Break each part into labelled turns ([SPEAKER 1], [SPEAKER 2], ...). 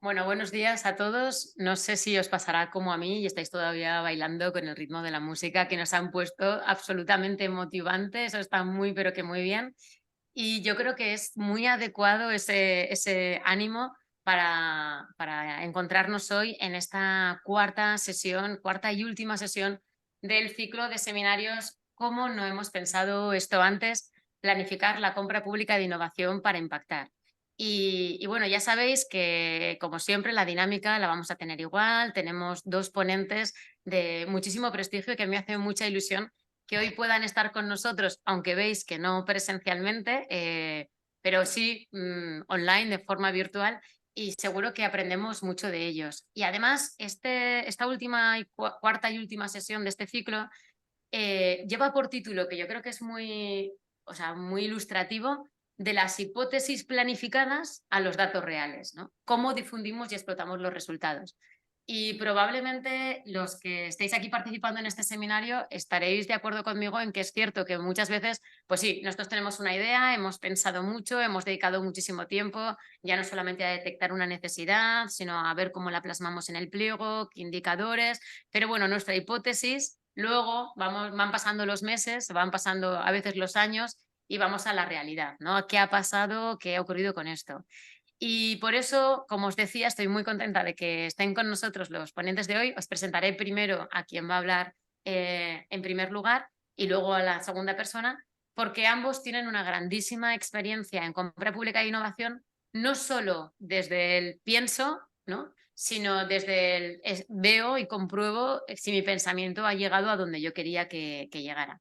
[SPEAKER 1] Bueno, buenos días a todos. No sé si os pasará como a mí y estáis todavía bailando con el ritmo de la música que nos han puesto absolutamente motivantes. Eso está muy, pero que muy bien. Y yo creo que es muy adecuado ese ánimo para encontrarnos hoy en esta cuarta sesión, cuarta y última sesión del ciclo de seminarios. ¿Cómo no hemos pensado esto antes? Planificar la compra pública de innovación para impactar. Y bueno, ya sabéis que, como siempre, la dinámica la vamos a tener igual. Tenemos dos ponentes de muchísimo prestigio y que me hace mucha ilusión que hoy puedan estar con nosotros, aunque veis que no presencialmente, pero sí online, de forma virtual, y seguro que aprendemos mucho de ellos. Y además, esta última y cuarta y última sesión de este ciclo lleva por título, que yo creo que es muy, o sea, muy ilustrativo, de las hipótesis planificadas a los datos reales, ¿no? Cómo difundimos y explotamos los resultados. Y probablemente los que estéis aquí participando en este seminario estaréis de acuerdo conmigo en que es cierto que muchas veces, pues sí, nosotros tenemos una idea, hemos pensado mucho, hemos dedicado muchísimo tiempo, ya no solamente a detectar una necesidad, sino a ver cómo la plasmamos en el pliego, qué indicadores, pero bueno, nuestra hipótesis, luego van pasando los meses, van pasando a veces los años y vamos a la realidad, ¿no? ¿Qué ha pasado? ¿Qué ha ocurrido con esto? Y por eso, como os decía, estoy muy contenta de que estén con nosotros los ponentes de hoy. Os presentaré primero a quien va a hablar en primer lugar y luego a la segunda persona, porque ambos tienen una grandísima experiencia en compra pública e innovación, no solo desde el pienso, ¿no? Sino desde el veo y compruebo si mi pensamiento ha llegado a donde yo quería que llegara.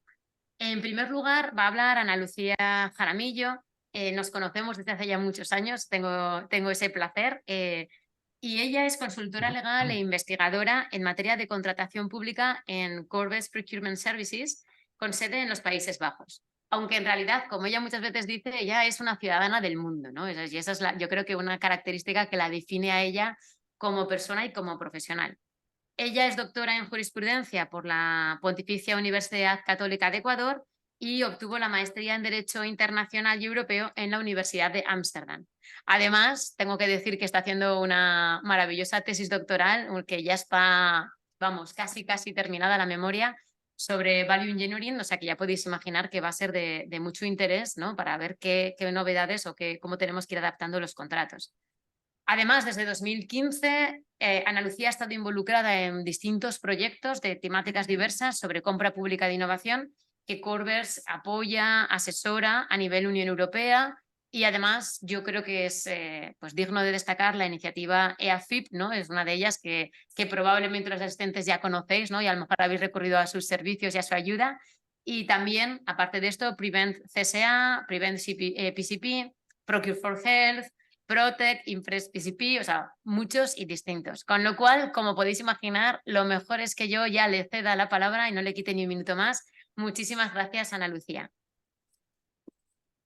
[SPEAKER 1] En primer lugar, va a hablar Ana Lucía Jaramillo. Nos conocemos desde hace ya muchos años, tengo ese placer. Y ella es consultora legal e investigadora en materia de contratación pública en Corbett Procurement Services, con sede en los Países Bajos. Aunque en realidad, como ella muchas veces dice, ella es una ciudadana del mundo, ¿no? Y esa es yo creo que una característica que la define a ella como persona y como profesional. Ella es doctora en jurisprudencia por la Pontificia Universidad Católica de Ecuador y obtuvo la maestría en Derecho Internacional y Europeo en la Universidad de Ámsterdam. Además, tengo que decir que está haciendo una maravillosa tesis doctoral, que ya está, vamos, casi terminada la memoria, sobre Value Engineering, o sea que ya podéis imaginar que va a ser de mucho interés, ¿no? Para ver qué novedades o cómo tenemos que ir adaptando los contratos. Además, desde 2015, Ana Lucía ha estado involucrada en distintos proyectos de temáticas diversas sobre compra pública de innovación que Corbers apoya, asesora a nivel Unión Europea, y además yo creo que es pues digno de destacar la iniciativa EAFIP, ¿no? Es una de ellas que probablemente los asistentes ya conocéis, ¿no? Y a lo mejor habéis recurrido a sus servicios y a su ayuda. Y también, aparte de esto, Prevent CSA, Prevent PCP, Procure for Health, Protec, Impress PCP, o sea, muchos y distintos. Con lo cual, como podéis imaginar, lo mejor es que yo ya le ceda la palabra y no le quite ni un minuto más. Muchísimas gracias, Ana Lucía.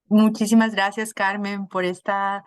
[SPEAKER 2] Muchísimas gracias, Carmen, por esta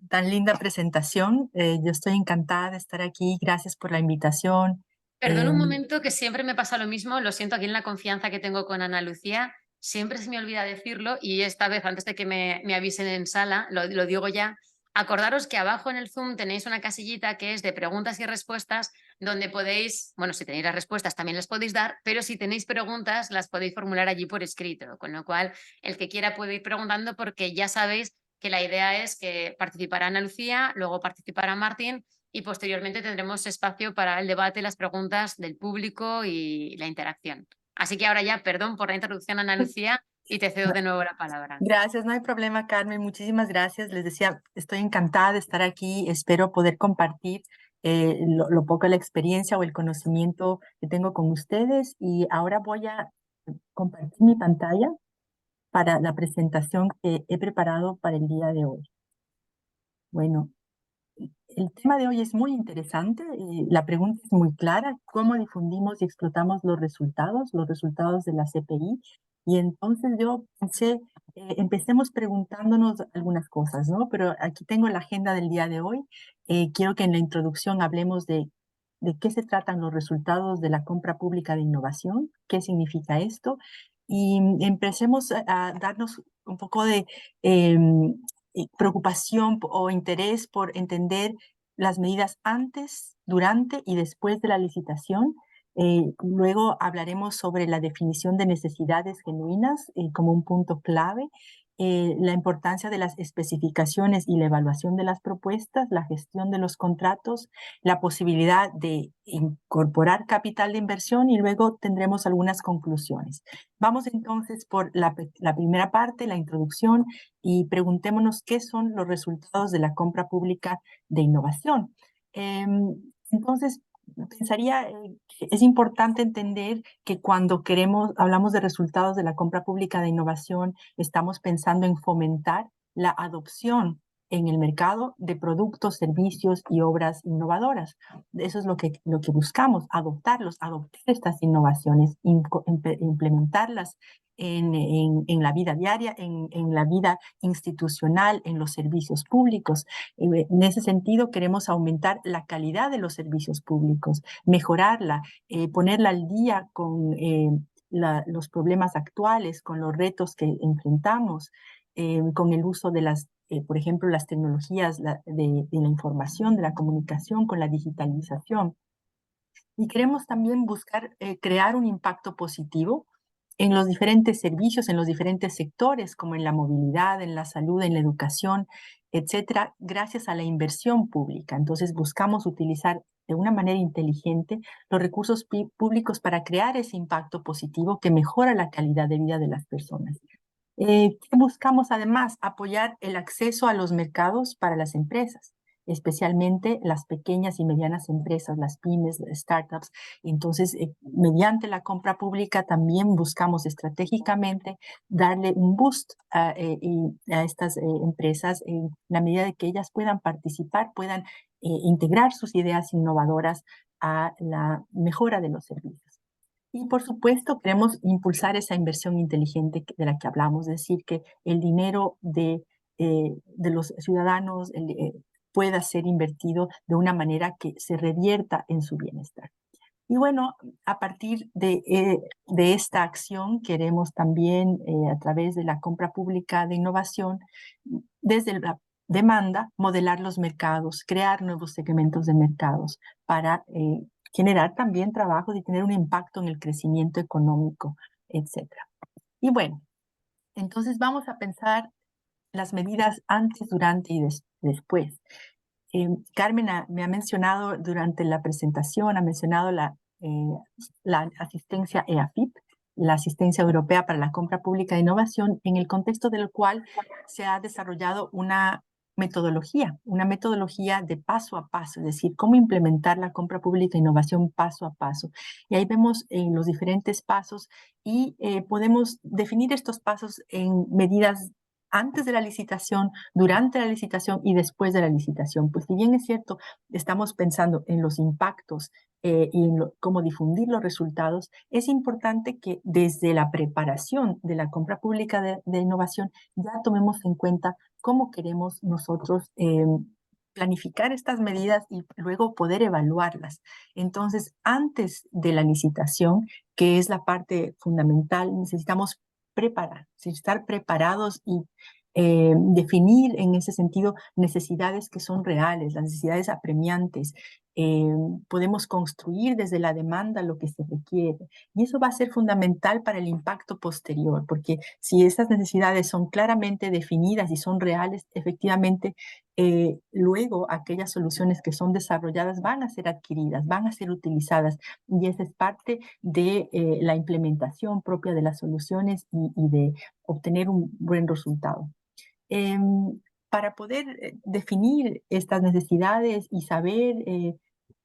[SPEAKER 2] tan linda presentación. Yo estoy encantada de estar aquí. Gracias por la invitación.
[SPEAKER 1] Perdón un momento, que siempre me pasa lo mismo. Lo siento, aquí en la confianza que tengo con Ana Lucía, siempre se me olvida decirlo y esta vez, antes de que me avisen en sala, lo digo ya. Acordaros que abajo en el Zoom tenéis una casillita que es de preguntas y respuestas, donde podéis, bueno, si tenéis las respuestas también las podéis dar, pero si tenéis preguntas las podéis formular allí por escrito, con lo cual el que quiera puede ir preguntando, porque ya sabéis que la idea es que participará Ana Lucía, luego participará Martín y posteriormente tendremos espacio para el debate, las preguntas del público y la interacción. Así que ahora ya, perdón por la introducción, Ana Lucía, y te cedo
[SPEAKER 2] No,
[SPEAKER 1] de nuevo la palabra.
[SPEAKER 2] gracias, no hay problema, Carmen. Muchísimas gracias. Les decía, estoy encantada de estar aquí. Espero poder compartir lo poco de la experiencia o el conocimiento que tengo con ustedes. Y ahora voy a compartir mi pantalla para la presentación que he preparado para el día de hoy. Bueno, el tema de hoy es muy interesante. La pregunta es muy clara: ¿cómo difundimos y explotamos los resultados de la CPI? Y entonces yo pensé, empecemos preguntándonos algunas cosas, ¿no? Pero aquí tengo la agenda del día de hoy. Quiero que en la introducción hablemos de qué se tratan los resultados de la compra pública de innovación, qué significa esto, y empecemos a darnos un poco de preocupación o interés por entender las medidas antes, durante y después de la licitación. Luego hablaremos sobre la definición de necesidades genuinas como un punto clave, la importancia de las especificaciones y la evaluación de las propuestas, la gestión de los contratos, la posibilidad de incorporar capital de inversión y luego tendremos algunas conclusiones. Vamos entonces por la primera parte, la introducción, y preguntémonos qué son los resultados de la compra pública de innovación. Entonces, pensaría que es importante entender que cuando hablamos de resultados de la compra pública de innovación, estamos pensando en fomentar la adopción en el mercado de productos, servicios y obras innovadoras. Eso es lo que buscamos, adoptar estas innovaciones, implementarlas en la vida diaria, en la vida institucional, en los servicios públicos. En ese sentido, queremos aumentar la calidad de los servicios públicos, mejorarla, ponerla al día con los problemas actuales, con los retos que enfrentamos, con el uso de por ejemplo, las tecnologías de la información, de la comunicación, con la digitalización. Y queremos también buscar crear un impacto positivo en los diferentes servicios, en los diferentes sectores, como en la movilidad, en la salud, en la educación, etcétera, gracias a la inversión pública. Entonces buscamos utilizar de una manera inteligente los recursos públicos para crear ese impacto positivo que mejora la calidad de vida de las personas. Buscamos además apoyar el acceso a los mercados para las empresas, especialmente las pequeñas y medianas empresas, las pymes, las startups. Entonces, mediante la compra pública también buscamos estratégicamente darle un boost a estas empresas en la medida de que ellas puedan participar, puedan integrar sus ideas innovadoras a la mejora de los servicios. Y por supuesto, queremos impulsar esa inversión inteligente de la que hablamos, es decir, que el dinero de los ciudadanos pueda ser invertido de una manera que se revierta en su bienestar. Y bueno, a partir de esta acción, queremos también, a través de la compra pública de innovación, desde la demanda, modelar los mercados, crear nuevos segmentos de mercados para generar también trabajos y tener un impacto en el crecimiento económico, etcétera. Y bueno, entonces vamos a pensar las medidas antes, durante y después. Carmen me ha mencionado durante la presentación, ha mencionado la asistencia EAFIP, la Asistencia Europea para la Compra Pública de Innovación, en el contexto del cual se ha desarrollado una metodología de paso a paso, es decir, cómo implementar la compra pública de innovación paso a paso. Y ahí vemos los diferentes pasos y podemos definir estos pasos en medidas antes de la licitación, durante la licitación y después de la licitación. Pues si bien es cierto, estamos pensando en los impactos y en cómo difundir los resultados, es importante que desde la preparación de la compra pública de innovación ya tomemos en cuenta cómo queremos nosotros planificar estas medidas y luego poder evaluarlas. Entonces, antes de la licitación, que es la parte fundamental, necesitamos estar preparados y definir en ese sentido necesidades que son reales, las necesidades apremiantes. Podemos construir desde la demanda lo que se requiere. Y eso va a ser fundamental para el impacto posterior, porque si esas necesidades son claramente definidas y son reales, efectivamente, luego aquellas soluciones que son desarrolladas van a ser adquiridas, van a ser utilizadas. Y esa es parte de la implementación propia de las soluciones y de obtener un buen resultado. Para poder definir estas necesidades y saber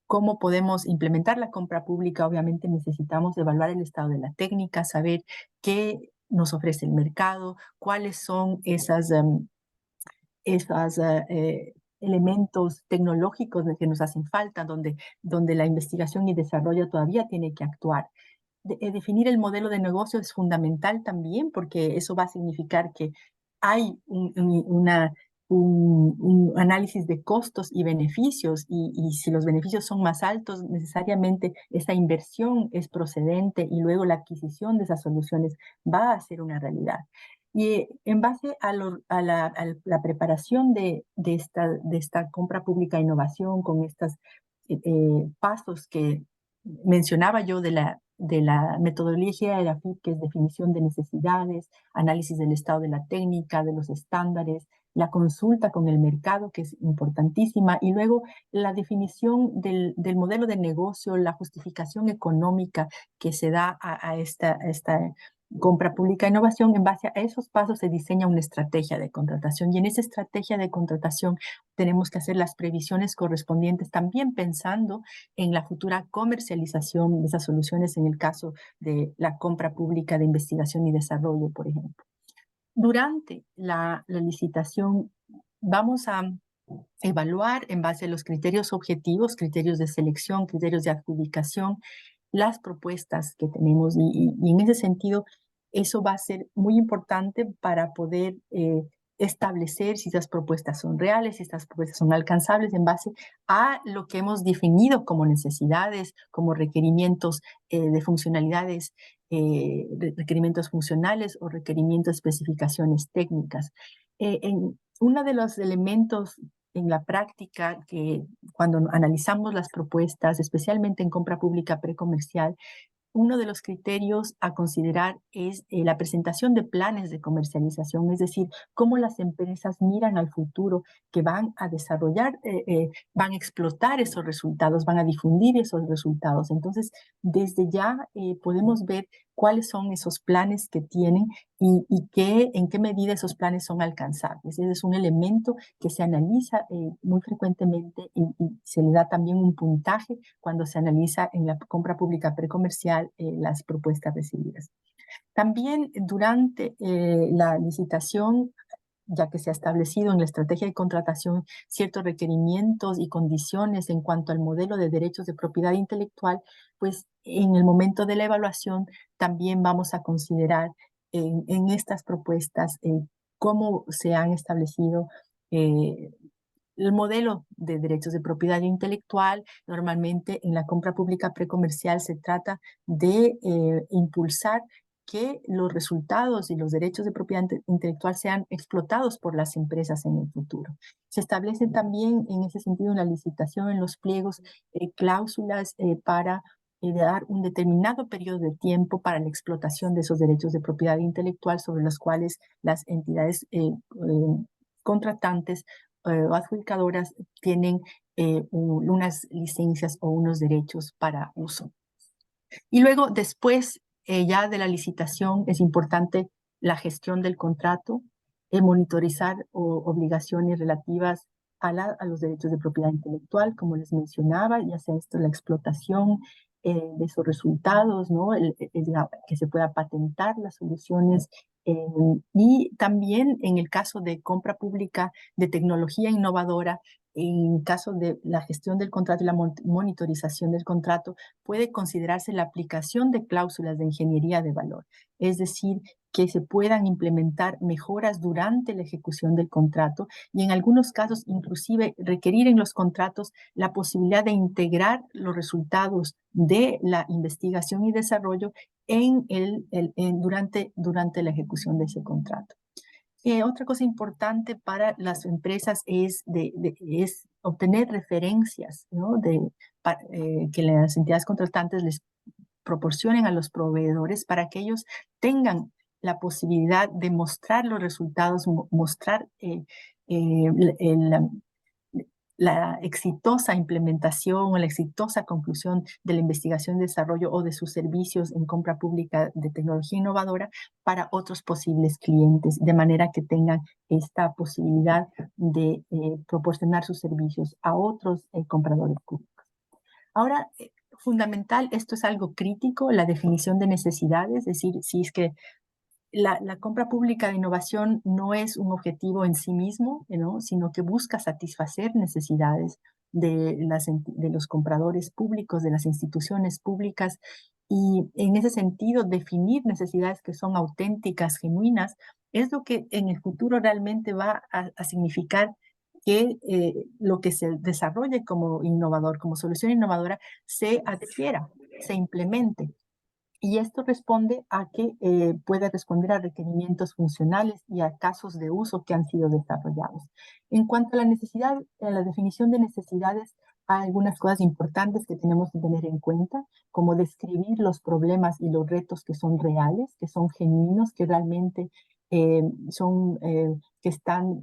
[SPEAKER 2] cómo podemos implementar la compra pública, obviamente necesitamos evaluar el estado de la técnica, saber qué nos ofrece el mercado, cuáles son esos elementos tecnológicos que nos hacen falta, donde la investigación y desarrollo todavía tiene que actuar. Definir el modelo de negocio es fundamental también, porque eso va a significar que hay un análisis de costos y beneficios, y si los beneficios son más altos, necesariamente esa inversión es procedente y luego la adquisición de esas soluciones va a ser una realidad. Y en base a la preparación de esta compra pública e innovación con estos pasos que mencionaba yo de la metodología de la FIP, que es definición de necesidades, análisis del estado de la técnica, de los estándares, la consulta con el mercado, que es importantísima, y luego la definición del modelo de negocio, la justificación económica que se da a esta compra pública e innovación. En base a esos pasos se diseña una estrategia de contratación, y en esa estrategia de contratación tenemos que hacer las previsiones correspondientes, también pensando en la futura comercialización de esas soluciones en el caso de la compra pública de investigación y desarrollo, por ejemplo. Durante la licitación vamos a evaluar en base a los criterios objetivos, criterios de selección, criterios de adjudicación, las propuestas que tenemos, y en ese sentido eso va a ser muy importante para poder establecer si estas propuestas son reales, si estas propuestas son alcanzables en base a lo que hemos definido como necesidades, como requerimientos de funcionalidades, requerimientos funcionales o requerimientos de especificaciones técnicas. Uno de los elementos en la práctica que cuando analizamos las propuestas, especialmente en compra pública precomercial, uno de los criterios a considerar es la presentación de planes de comercialización, es decir, cómo las empresas miran al futuro, que van a desarrollar, van a explotar esos resultados, van a difundir esos resultados. Entonces, desde ya podemos ver cuáles son esos planes que tienen y en qué medida esos planes son alcanzables. Ese es un elemento que se analiza muy frecuentemente, y se le da también un puntaje cuando se analiza en la compra pública precomercial las propuestas recibidas. También durante la licitación, ya que se ha establecido en la estrategia de contratación ciertos requerimientos y condiciones en cuanto al modelo de derechos de propiedad intelectual, pues en el momento de la evaluación también vamos a considerar en estas propuestas cómo se han establecido el modelo de derechos de propiedad intelectual. Normalmente en la compra pública precomercial se trata de impulsar que los resultados y los derechos de propiedad intelectual sean explotados por las empresas en el futuro. Se establecen también en ese sentido en la licitación, en los pliegos, cláusulas para dar un determinado periodo de tiempo para la explotación de esos derechos de propiedad intelectual sobre los cuales las entidades contratantes o adjudicadoras tienen unas licencias o unos derechos para uso. Y luego, después ya de la licitación, es importante la gestión del contrato, monitorizar obligaciones relativas a los derechos de propiedad intelectual, como les mencionaba, ya sea esto la explotación de esos resultados, ¿no? Que se pueda patentar las soluciones, y también en el caso de compra pública de tecnología innovadora, en caso de la gestión del contrato y la monitorización del contrato, puede considerarse la aplicación de cláusulas de ingeniería de valor, es decir, que se puedan implementar mejoras durante la ejecución del contrato, y en algunos casos inclusive requerir en los contratos la posibilidad de integrar los resultados de la investigación y desarrollo durante la ejecución de ese contrato. Otra cosa importante para las empresas es obtener referencias, ¿no? Que las entidades contratantes les proporcionen a los proveedores para que ellos tengan la posibilidad de mostrar los resultados, mostrar la exitosa implementación o la exitosa conclusión de la investigación y desarrollo o de sus servicios en compra pública de tecnología innovadora para otros posibles clientes, de manera que tengan esta posibilidad de proporcionar sus servicios a otros compradores públicos. Ahora, fundamental, esto es algo crítico, la definición de necesidades, es decir, si es que la compra pública de innovación no es un objetivo en sí mismo, ¿no? Sino que busca satisfacer necesidades de los compradores públicos, de las instituciones públicas, y en ese sentido definir necesidades que son auténticas, genuinas, es lo que en el futuro realmente va a significar que lo que se desarrolle como innovador, como solución innovadora, se adquiera, se implemente. Y esto responde a que puede responder a requerimientos funcionales y a casos de uso que han sido desarrollados. En cuanto a la necesidad, a la definición de necesidades, hay algunas cosas importantes que tenemos que tener en cuenta, como describir los problemas y los retos que son reales, que son genuinos, que realmente que están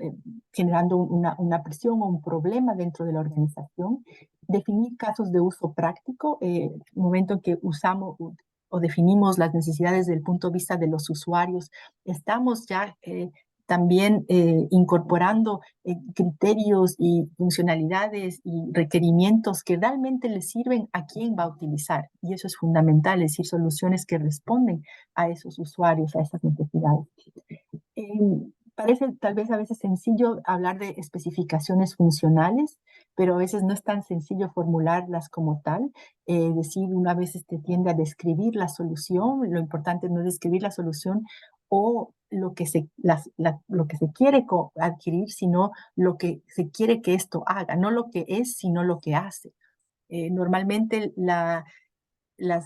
[SPEAKER 2] generando presión o un problema dentro de la organización. Definir casos de uso práctico, momento en que usamos o definimos las necesidades desde el punto de vista de los usuarios, estamos ya también incorporando criterios y funcionalidades y requerimientos que realmente le sirven a quien va a utilizar. Y eso es fundamental, es decir, soluciones que responden a esos usuarios, a esas necesidades. Parece tal vez a veces sencillo hablar de especificaciones funcionales, pero a veces no es tan sencillo formularlas como tal. Es decir, una vez tiende a describir la solución, lo importante no es describir la solución o lo que lo que se quiere adquirir, sino lo que se quiere que esto haga, no lo que es, sino lo que hace. Normalmente las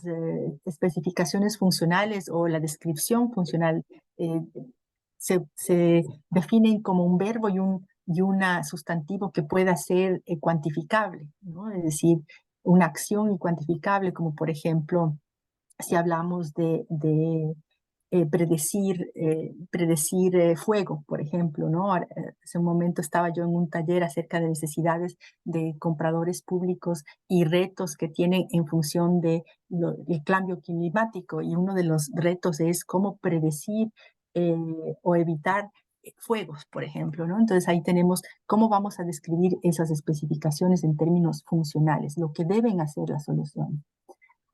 [SPEAKER 2] especificaciones funcionales o la descripción funcional eh, se definen como un verbo y una sustantivo que pueda ser cuantificable, ¿no? Es decir, una acción cuantificable, como por ejemplo, si hablamos de predecir fuego, por ejemplo, ¿no? Hace un momento estaba yo en un taller acerca de necesidades de compradores públicos y retos que tienen en función del cambio climático, y uno de los retos es cómo predecir eh, o evitar fuegos, por ejemplo, ¿no? Entonces ahí tenemos cómo vamos a describir esas especificaciones en términos funcionales, lo que deben hacer las soluciones.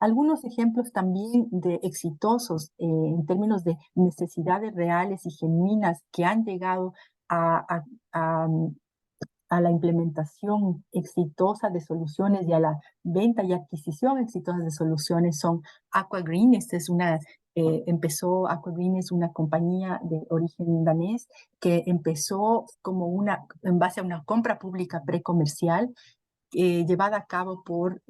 [SPEAKER 2] Algunos ejemplos también de exitosos en términos de necesidades reales y genuinas que han llegado a, a- a, a la implementación exitosa de soluciones y a la venta y adquisición exitosa de soluciones son Aquagreen. Aquagreen es una compañía de origen danés que empezó en base a una compra pública precomercial llevada a cabo por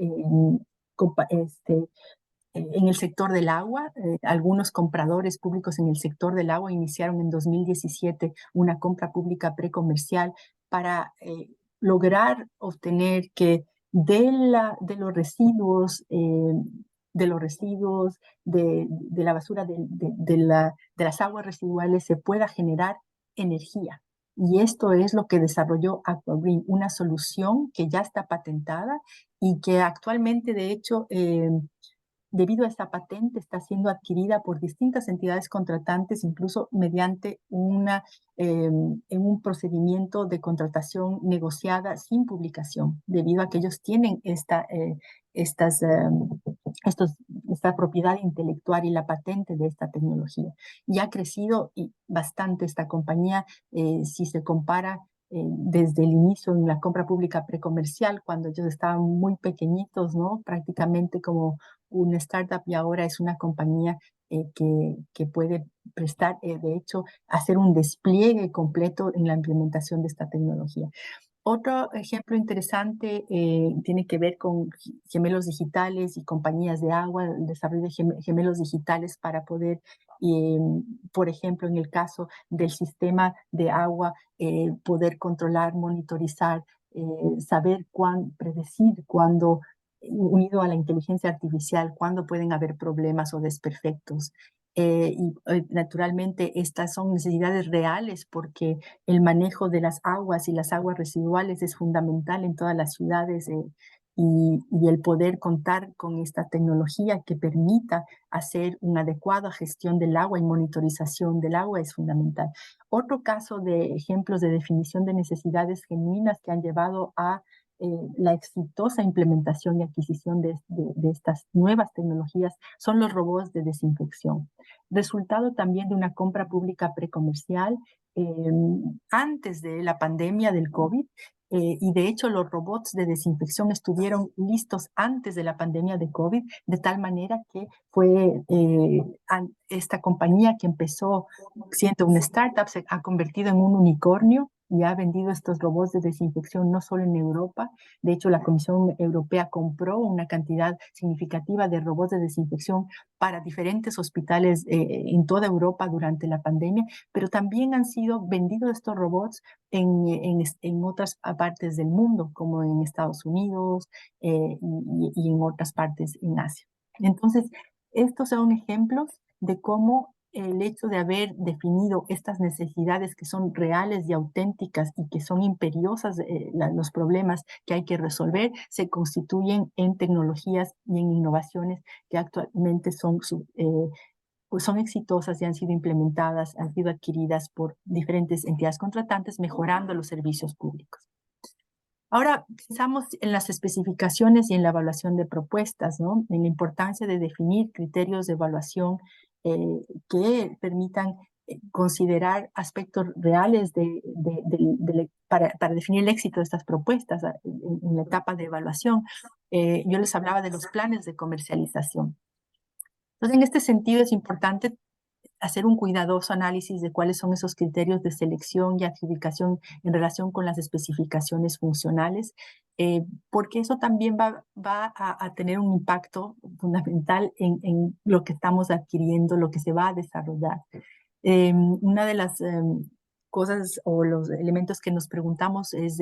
[SPEAKER 2] en el sector del agua. Algunos compradores públicos en el sector del agua iniciaron en 2017 una compra pública precomercial para lograr obtener que de los residuos, de la basura, de las aguas residuales, se pueda generar energía. Y esto es lo que desarrolló Aquagreen, una solución que ya está patentada y que actualmente, de hecho, debido a esta patente, está siendo adquirida por distintas entidades contratantes, incluso mediante en un procedimiento de contratación negociada sin publicación, debido a que ellos tienen estas, esta propiedad intelectual y la patente de esta tecnología. Y ha crecido bastante esta compañía si se compara desde el inicio en la compra pública precomercial, cuando ellos estaban muy pequeñitos, ¿no? Prácticamente como una startup, y ahora es una compañía que puede prestar, de hecho, hacer un despliegue completo en la implementación de esta tecnología. Otro ejemplo interesante tiene que ver con gemelos digitales y compañías de agua, el desarrollo de gemelos digitales para poder, por ejemplo, en el caso del sistema de agua, poder controlar, monitorizar, predecir cuándo, unido a la inteligencia artificial, cuándo pueden haber problemas o desperfectos. Naturalmente estas son necesidades reales porque el manejo de las aguas y las aguas residuales es fundamental en todas las ciudades, y el poder contar con esta tecnología que permita hacer una adecuada gestión del agua y monitorización del agua es fundamental. Otro caso de ejemplos de definición de necesidades genuinas que han llevado a la exitosa implementación y adquisición de estas nuevas tecnologías son los robots de desinfección, resultado también de una compra pública precomercial eh, antes de la pandemia del COVID. Y de hecho los robots de desinfección estuvieron listos antes de la pandemia de COVID, de tal manera que fue esta compañía que empezó siendo una startup, se ha convertido en un unicornio y ha vendido estos robots de desinfección no solo en Europa. De hecho, la Comisión Europea compró una cantidad significativa de robots de desinfección para diferentes hospitales en toda Europa durante la pandemia, pero también han sido vendidos estos robots en otras partes del mundo, como en Estados Unidos y en otras partes en Asia. Entonces, estos son ejemplos de cómo el hecho de haber definido estas necesidades que son reales y auténticas y que son imperiosas, los problemas que hay que resolver, se constituyen en tecnologías y en innovaciones que actualmente pues son exitosas y han sido implementadas, han sido adquiridas por diferentes entidades contratantes, mejorando los servicios públicos. Ahora pensamos en las especificaciones y en la evaluación de propuestas, ¿no? En la importancia de definir criterios de evaluación que permitan considerar aspectos reales para definir el éxito de estas propuestas en la etapa de evaluación. Yo les hablaba de los planes de comercialización. Entonces, en este sentido es importante hacer un cuidadoso análisis de cuáles son esos criterios de selección y adjudicación en relación con las especificaciones funcionales, porque eso también va a tener un impacto fundamental en lo que estamos adquiriendo, lo que se va a desarrollar. Una de las cosas o los elementos que nos preguntamos es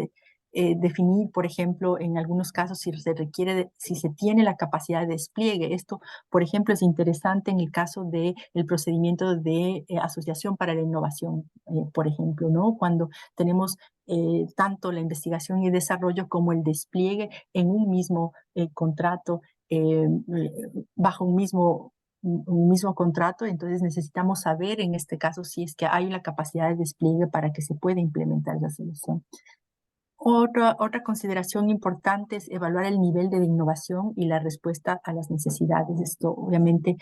[SPEAKER 2] definir, por ejemplo, en algunos casos si se requiere, si se tiene la capacidad de despliegue. Esto, por ejemplo, es interesante en el caso del procedimiento de asociación para la innovación, por ejemplo, ¿no? Cuando tenemos tanto la investigación y desarrollo como el despliegue en un mismo contrato, bajo un mismo contrato, entonces necesitamos saber en este caso si es que hay la capacidad de despliegue para que se pueda implementar esa solución. Otra consideración importante es evaluar el nivel de innovación y la respuesta a las necesidades. Esto obviamente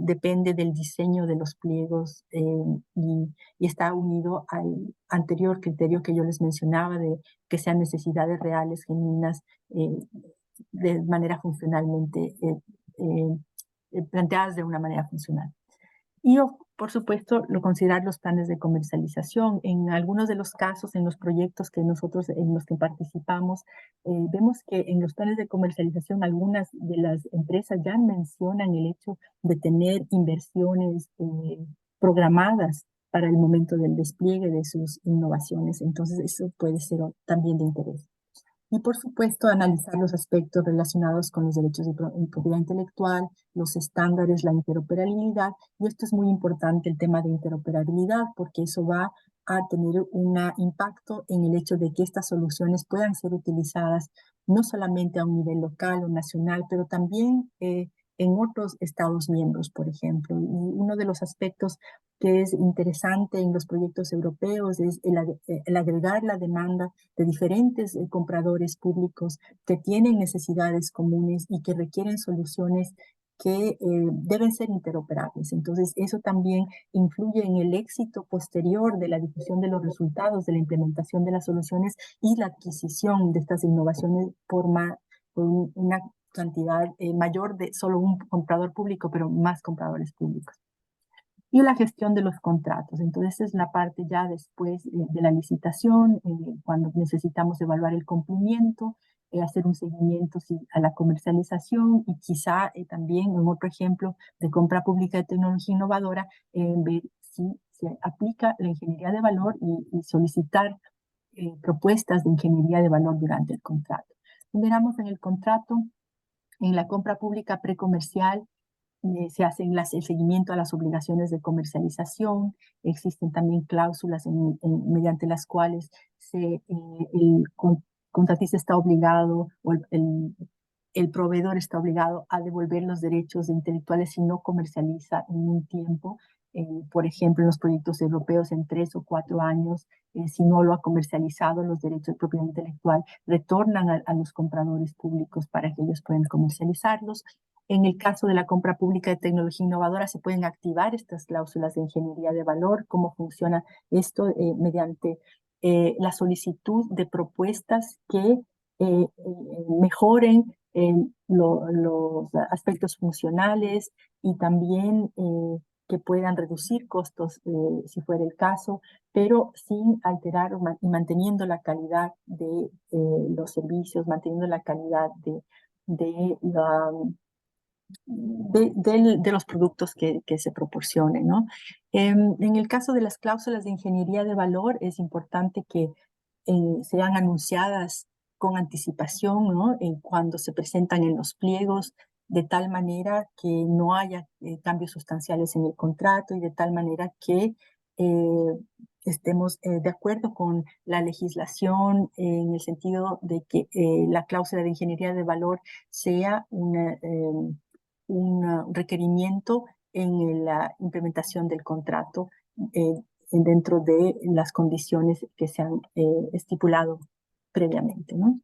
[SPEAKER 2] depende del diseño de los pliegos y está unido al anterior criterio que yo les mencionaba de que sean necesidades reales, genuinas, de manera funcionalmente planteadas de una manera funcional. Y, por supuesto, considerar los planes de comercialización. En algunos de los casos, en los proyectos que nosotros en los que participamos, vemos que en los planes de comercialización algunas de las empresas ya mencionan el hecho de tener inversiones programadas para el momento del despliegue de sus innovaciones. Entonces, eso puede ser también de interés. Y por supuesto, analizar los aspectos relacionados con los derechos de propiedad intelectual, los estándares, la interoperabilidad. Y esto es muy importante, el tema de interoperabilidad, porque eso va a tener un impacto en el hecho de que estas soluciones puedan ser utilizadas no solamente a un nivel local o nacional, pero también en otros Estados miembros, por ejemplo. Y uno de los aspectos que es interesante en los proyectos europeos es el agregar la demanda de diferentes compradores públicos que tienen necesidades comunes y que requieren soluciones que deben ser interoperables. Entonces, eso también influye en el éxito posterior de la difusión de los resultados, de la implementación de las soluciones y la adquisición de estas innovaciones por una cantidad mayor de solo un comprador público, pero más compradores públicos. Y la gestión de los contratos. Entonces, es la parte ya después de la licitación, cuando necesitamos evaluar el cumplimiento, hacer un seguimiento a la comercialización y quizá también en otro ejemplo de compra pública de tecnología innovadora, ver si se aplica la ingeniería de valor y solicitar propuestas de ingeniería de valor durante el contrato. Miramos en el contrato, en la compra pública precomercial, se hacen el seguimiento a las obligaciones de comercialización, existen también cláusulas mediante las cuales el contratista está obligado o el proveedor está obligado a devolver los derechos intelectuales si no comercializa en un tiempo. Por ejemplo, en los proyectos europeos en 3 o 4 años, si no lo ha comercializado, los derechos de propiedad intelectual retornan a los compradores públicos para que ellos puedan comercializarlos. En el caso de la compra pública de tecnología innovadora, se pueden activar estas cláusulas de ingeniería de valor. ¿Cómo funciona esto? Mediante la solicitud de propuestas que mejoren los aspectos funcionales y también que puedan reducir costos si fuera el caso, pero sin alterar y manteniendo la calidad de los servicios, manteniendo la calidad de, la, de los productos que se proporcionen, ¿no? En el caso de las cláusulas de ingeniería de valor, es importante que sean anunciadas con anticipación, ¿no? Cuando se presentan en los pliegos, de tal manera que no haya cambios sustanciales en el contrato y de tal manera que estemos de acuerdo con la legislación en el sentido de que la cláusula de ingeniería de valor sea un requerimiento en la implementación del contrato dentro de las condiciones que se han estipulado previamente, ¿no?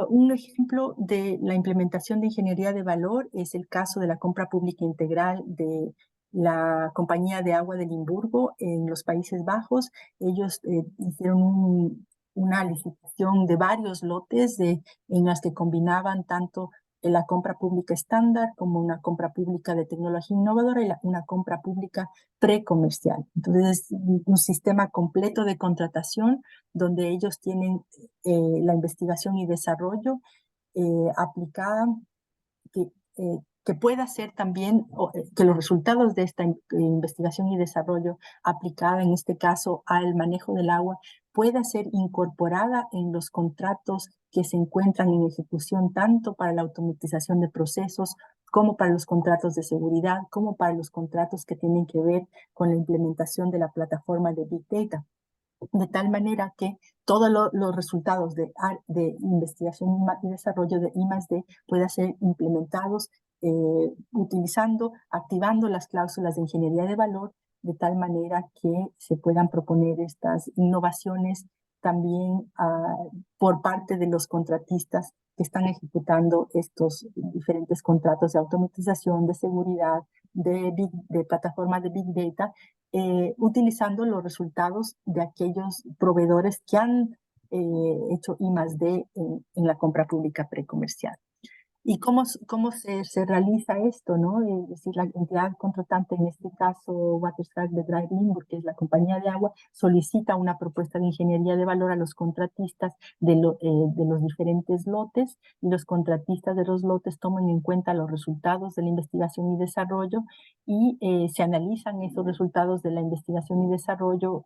[SPEAKER 2] Un ejemplo de la implementación de ingeniería de valor es el caso de la compra pública integral de la Compañía de Agua de Limburgo en los Países Bajos. Ellos hicieron una licitación de varios lotes en las que combinaban tanto la compra pública estándar como una compra pública de tecnología innovadora y una compra pública precomercial. Entonces, es un sistema completo de contratación donde ellos tienen la investigación y desarrollo aplicada, que, que pueda ser también, que los resultados de esta investigación y desarrollo aplicada, en este caso, al manejo del agua, pueda ser incorporada en los contratos que se encuentran en ejecución, tanto para la automatización de procesos, como para los contratos de seguridad, como para los contratos que tienen que ver con la implementación de la plataforma de Big Data, de tal manera que todos los resultados de investigación y desarrollo de I+D puedan ser implementados activando las cláusulas de ingeniería de valor, de tal manera que se puedan proponer estas innovaciones también por parte de los contratistas que están ejecutando estos diferentes contratos de automatización, de seguridad, de plataformas de Big Data, utilizando los resultados de aquellos proveedores que han hecho I+D en la compra pública precomercial. ¿Y cómo se realiza esto, no? Es decir, la entidad contratante, en este caso Waterstack de Drive Limburg, que es la compañía de agua, solicita una propuesta de ingeniería de valor a los contratistas de los diferentes lotes, y los contratistas de los lotes toman en cuenta los resultados de la investigación y desarrollo y se analizan esos resultados de la investigación y desarrollo.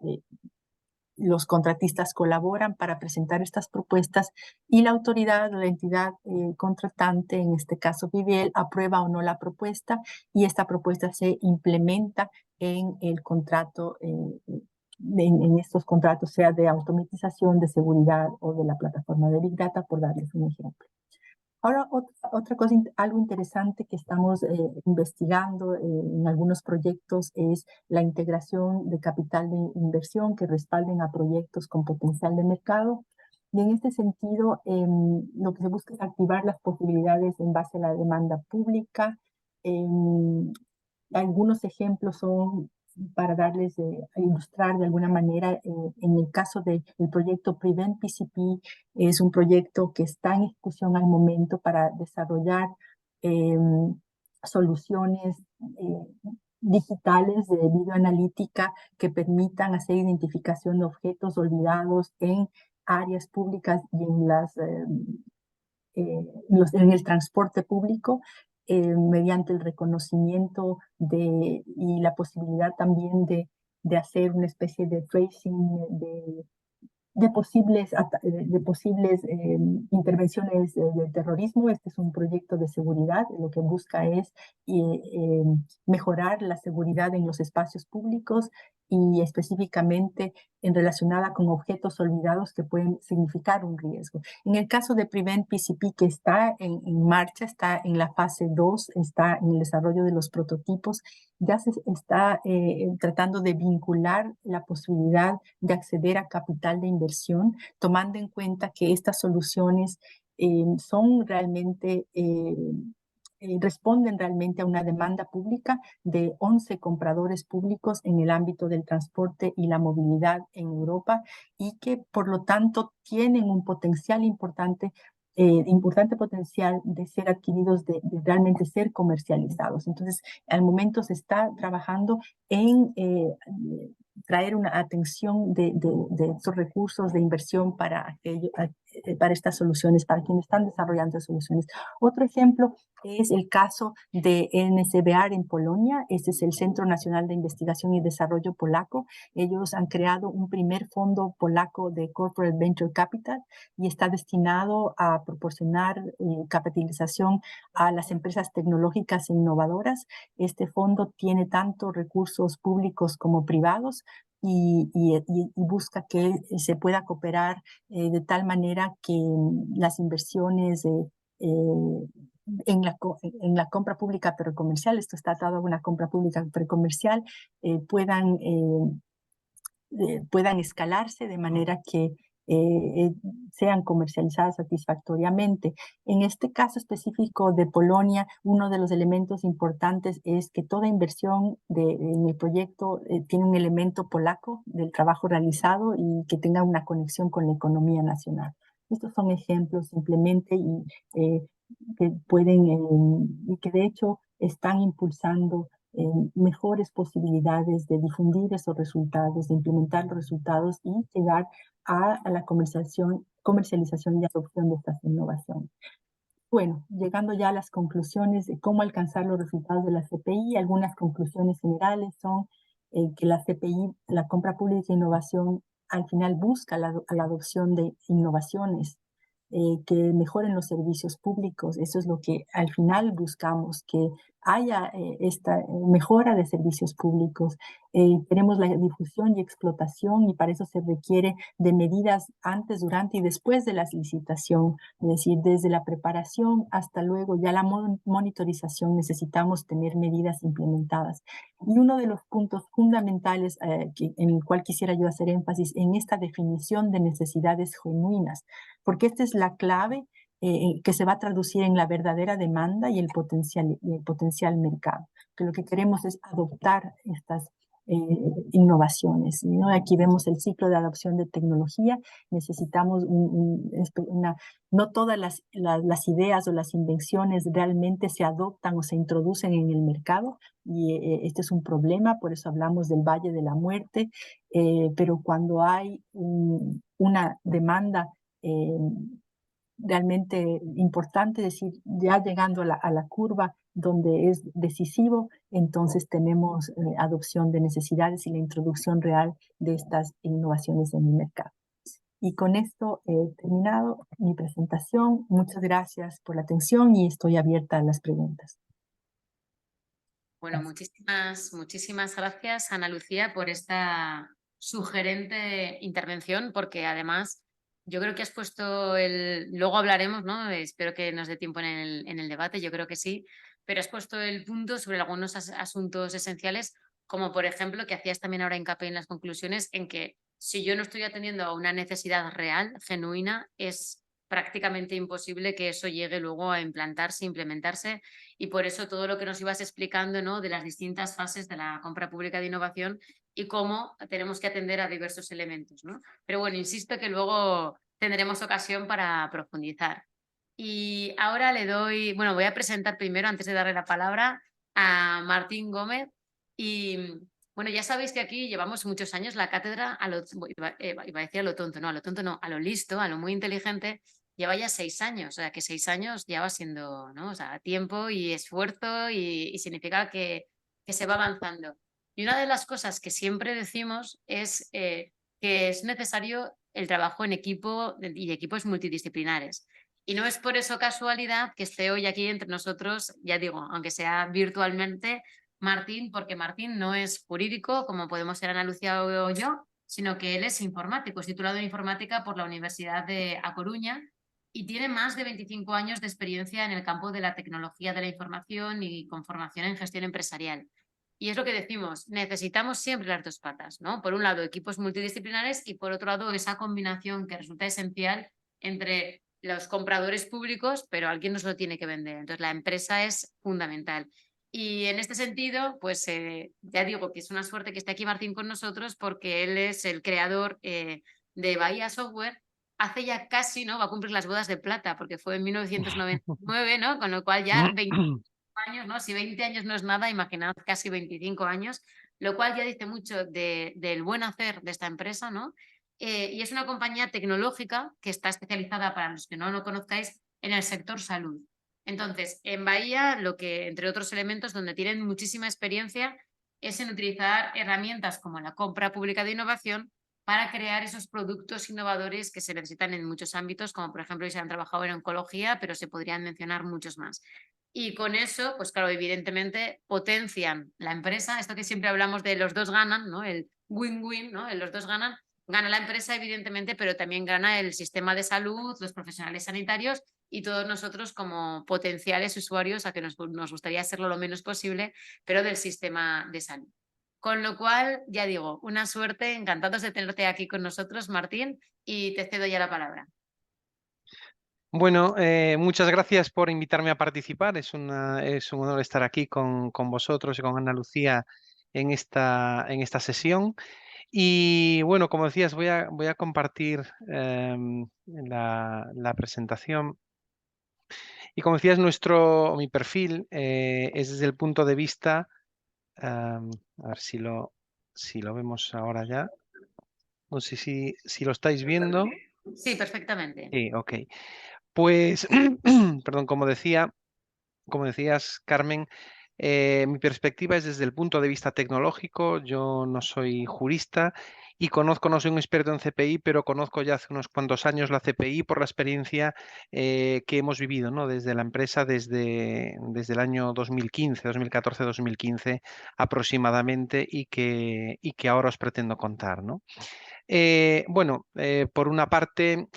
[SPEAKER 2] Los contratistas colaboran para presentar estas propuestas y la autoridad, la entidad contratante, en este caso Viviel, aprueba o no la propuesta y esta propuesta se implementa en el contrato, en estos contratos, sea de automatización, de seguridad o de la plataforma de Big Data, por darles un ejemplo. Ahora, otra cosa, algo interesante que estamos investigando en algunos proyectos es la integración de capital de inversión que respalden a proyectos con potencial de mercado. Y en este sentido, lo que se busca es activar las posibilidades en base a la demanda pública. Algunos ejemplos son para darles, a ilustrar de alguna manera, en el caso del proyecto Prevent PCP, es un proyecto que está en ejecución al momento para desarrollar soluciones digitales de videoanalítica que permitan hacer identificación de objetos olvidados en áreas públicas y en el transporte público, mediante el reconocimiento y la posibilidad también de hacer una especie de tracing de posibles intervenciones de terrorismo. Este es un proyecto de seguridad. Lo que busca es mejorar la seguridad en los espacios públicos y específicamente relacionada con objetos olvidados que pueden significar un riesgo. En el caso de Prevent PCP, que está en marcha, está en la fase 2, está en el desarrollo de los prototipos, ya se está tratando de vincular la posibilidad de acceder a capital de inversión, tomando en cuenta que estas soluciones son realmente, responden realmente a una demanda pública de 11 compradores públicos en el ámbito del transporte y la movilidad en Europa, y que por lo tanto tienen un potencial importante importante potencial de ser adquiridos, de realmente ser comercializados. Entonces, al momento se está trabajando en traer una atención de estos recursos de inversión para estas soluciones, para quienes están desarrollando soluciones. Otro ejemplo es el caso de NCBR en Polonia. Este es el Centro Nacional de Investigación y Desarrollo polaco. Ellos han creado un primer fondo polaco de Corporate Venture Capital y está destinado a proporcionar capitalización a las empresas tecnológicas e innovadoras. Este fondo tiene tanto recursos públicos como privados y busca que se pueda cooperar de tal manera que las inversiones en la compra pública precomercial, esto está atado a una compra pública precomercial, puedan escalarse de manera que sean comercializadas satisfactoriamente. En este caso específico de Polonia, uno de los elementos importantes es que toda inversión en el proyecto tiene un elemento polaco del trabajo realizado y que tenga una conexión con la economía nacional. Estos son ejemplos simplemente que pueden y que de hecho están impulsando mejores posibilidades de difundir esos resultados, de implementar los resultados y llegar a la comercialización y adopción de estas innovaciones. Bueno, llegando ya a las conclusiones de cómo alcanzar los resultados de la CPI, algunas conclusiones generales son que la CPI, la compra pública e innovación, al final busca la adopción de innovaciones que mejoren los servicios públicos. Eso es lo que al final buscamos, que haya esta mejora de servicios públicos. Tenemos la difusión y explotación y para eso se requiere de medidas antes, durante y después de la licitación, es decir, desde la preparación hasta luego ya la monitorización necesitamos tener medidas implementadas. Y uno de los puntos fundamentales en el cual quisiera yo hacer énfasis en esta definición de necesidades genuinas, porque esta es la clave que se va a traducir en la verdadera demanda y el potencial mercado. Que lo que queremos es adoptar estas innovaciones, ¿no? Aquí vemos el ciclo de adopción de tecnología. Necesitamos no todas las ideas o las invenciones realmente se adoptan o se introducen en el mercado y este es un problema, por eso hablamos del Valle de la Muerte, pero cuando hay una demanda realmente importante, es decir, ya llegando a la curva donde es decisivo, entonces tenemos adopción de necesidades y la introducción real de estas innovaciones en el mercado. Y con esto he terminado mi presentación. Muchas gracias por la atención y estoy abierta a las preguntas.
[SPEAKER 1] Bueno, muchísimas gracias, Ana Lucía, por esta sugerente intervención, porque además yo creo que has puesto luego hablaremos, ¿no? Espero que nos dé tiempo en el debate, yo creo que sí, pero has puesto el punto sobre algunos asuntos esenciales, como por ejemplo, que hacías también ahora hincapié en las conclusiones, en que si yo no estoy atendiendo a una necesidad real, genuina, es prácticamente imposible que eso llegue luego a implantarse, implementarse, y por eso todo lo que nos ibas explicando, ¿no? De las distintas fases de la compra pública de innovación y cómo tenemos que atender a diversos elementos, ¿no? Pero bueno, insisto que luego tendremos ocasión para profundizar. Y ahora bueno, voy a presentar primero, antes de darle la palabra, a Martín Gómez. Y bueno, ya sabéis que aquí llevamos muchos años la cátedra iba a decir a lo tonto, no, a lo listo, a lo muy inteligente, lleva ya 6 años, o sea que 6 años ya va siendo, ¿no? O sea, tiempo y esfuerzo y significa que se va avanzando. Y una de las cosas que siempre decimos es que es necesario el trabajo en equipo y equipos multidisciplinares. Y no es por eso casualidad que esté hoy aquí entre nosotros, ya digo, aunque sea virtualmente, Martín, porque Martín no es jurídico, como podemos ser Ana Lucía o yo, sino que él es informático, es titulado en informática por la Universidad de A Coruña y tiene más de 25 años de experiencia en el campo de la tecnología de la información y con formación en gestión empresarial. Y es lo que decimos, necesitamos siempre las dos patas, ¿no? Por un lado, equipos multidisciplinares y por otro lado, esa combinación que resulta esencial entre los compradores públicos, pero alguien nos lo tiene que vender. Entonces, la empresa es fundamental. Y en este sentido, pues ya digo que es una suerte que esté aquí Martín con nosotros porque él es el creador de Bahía Software, hace ya casi, ¿no? Va a cumplir las bodas de plata, porque fue en 1999, ¿no? Con lo cual ya 20 años, ¿no? Si 20 años no es nada, imaginaos casi 25 años, lo cual ya dice mucho del buen hacer de esta empresa, ¿no? Y es una compañía tecnológica que está especializada, para los que no lo conozcáis, en el sector salud. Entonces, en Bahía, lo que, entre otros elementos, donde tienen muchísima experiencia, es en utilizar herramientas como la compra pública de innovación para crear esos productos innovadores que se necesitan en muchos ámbitos, como por ejemplo, se han trabajado en oncología, pero se podrían mencionar muchos más. Y con eso, pues claro, evidentemente potencian la empresa, esto que siempre hablamos de los dos ganan, ¿no? El win-win, ¿no? El los dos ganan, gana la empresa, evidentemente, pero también gana el sistema de salud, los profesionales sanitarios y todos nosotros como potenciales usuarios, a que nos gustaría serlo lo menos posible, pero del sistema de salud. Con lo cual, ya digo, una suerte, encantados de tenerte aquí con nosotros, Martín, y te cedo ya la palabra.
[SPEAKER 3] Bueno, muchas gracias por invitarme a participar. Es un honor estar aquí con vosotros y con Ana Lucía en esta sesión. Y bueno, como decías, voy a compartir la presentación. Y como decías, mi perfil es desde el punto de vista, a ver si lo vemos ahora ya. No sé si lo estáis viendo.
[SPEAKER 1] Sí, perfectamente.
[SPEAKER 3] Sí, ok. Pues, perdón, como decías, Carmen, mi perspectiva es desde el punto de vista tecnológico. Yo no soy jurista y no soy un experto en CPI, pero conozco ya hace unos cuantos años la CPI por la experiencia que hemos vivido, ¿no? Desde la empresa, desde el año 2015, 2014, 2015 aproximadamente y que ahora os pretendo contar, ¿no? Bueno, por una parte,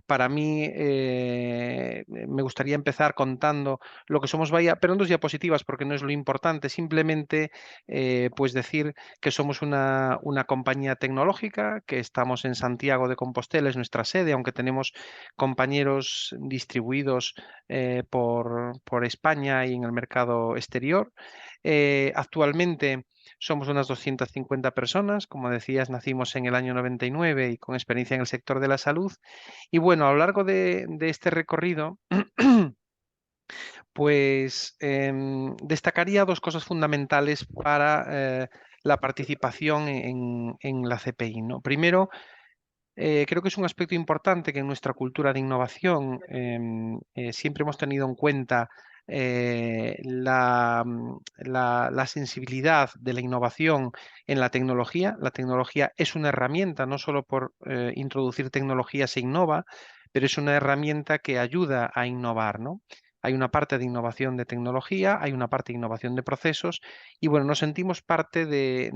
[SPEAKER 3] para mí me gustaría empezar contando lo que somos Bahía, pero en dos diapositivas, porque no es lo importante, simplemente pues decir que somos una compañía tecnológica, que estamos en Santiago de Compostela, es nuestra sede, aunque tenemos compañeros distribuidos por España y en el mercado exterior. Actualmente somos unas 250 personas, como decías, nacimos en el año 99 y con experiencia en el sector de la salud. Y bueno, a lo largo de este recorrido, pues destacaría dos cosas fundamentales para la participación en la CPI, ¿no? Primero, creo que es un aspecto importante que en nuestra cultura de innovación siempre hemos tenido en cuenta la sensibilidad de la innovación en la tecnología. La tecnología es una herramienta, no solo por introducir tecnología se innova, pero es una herramienta que ayuda a innovar, ¿no? Hay una parte de innovación de tecnología, hay una parte de innovación de procesos y bueno, nos sentimos parte de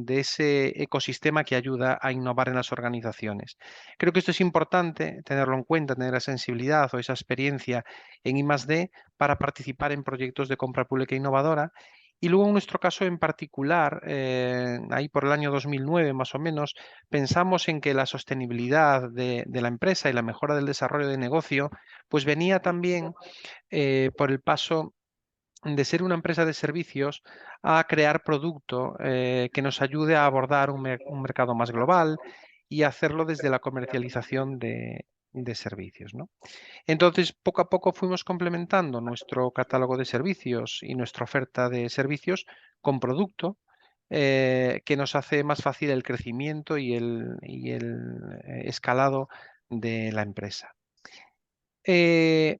[SPEAKER 3] ese ecosistema que ayuda a innovar en las organizaciones. Creo que esto es importante tenerlo en cuenta, tener la sensibilidad o esa experiencia en I+D para participar en proyectos de compra pública innovadora. Y luego en nuestro caso en particular, ahí por el año 2009 más o menos, pensamos en que la sostenibilidad de la empresa y la mejora del desarrollo de negocio, pues venía también por el paso de ser una empresa de servicios a crear producto que nos ayude a abordar un mercado más global y hacerlo desde la comercialización de servicios, ¿no? Entonces, poco a poco fuimos complementando nuestro catálogo de servicios y nuestra oferta de servicios con producto que nos hace más fácil el crecimiento y el escalado de la empresa. Eh,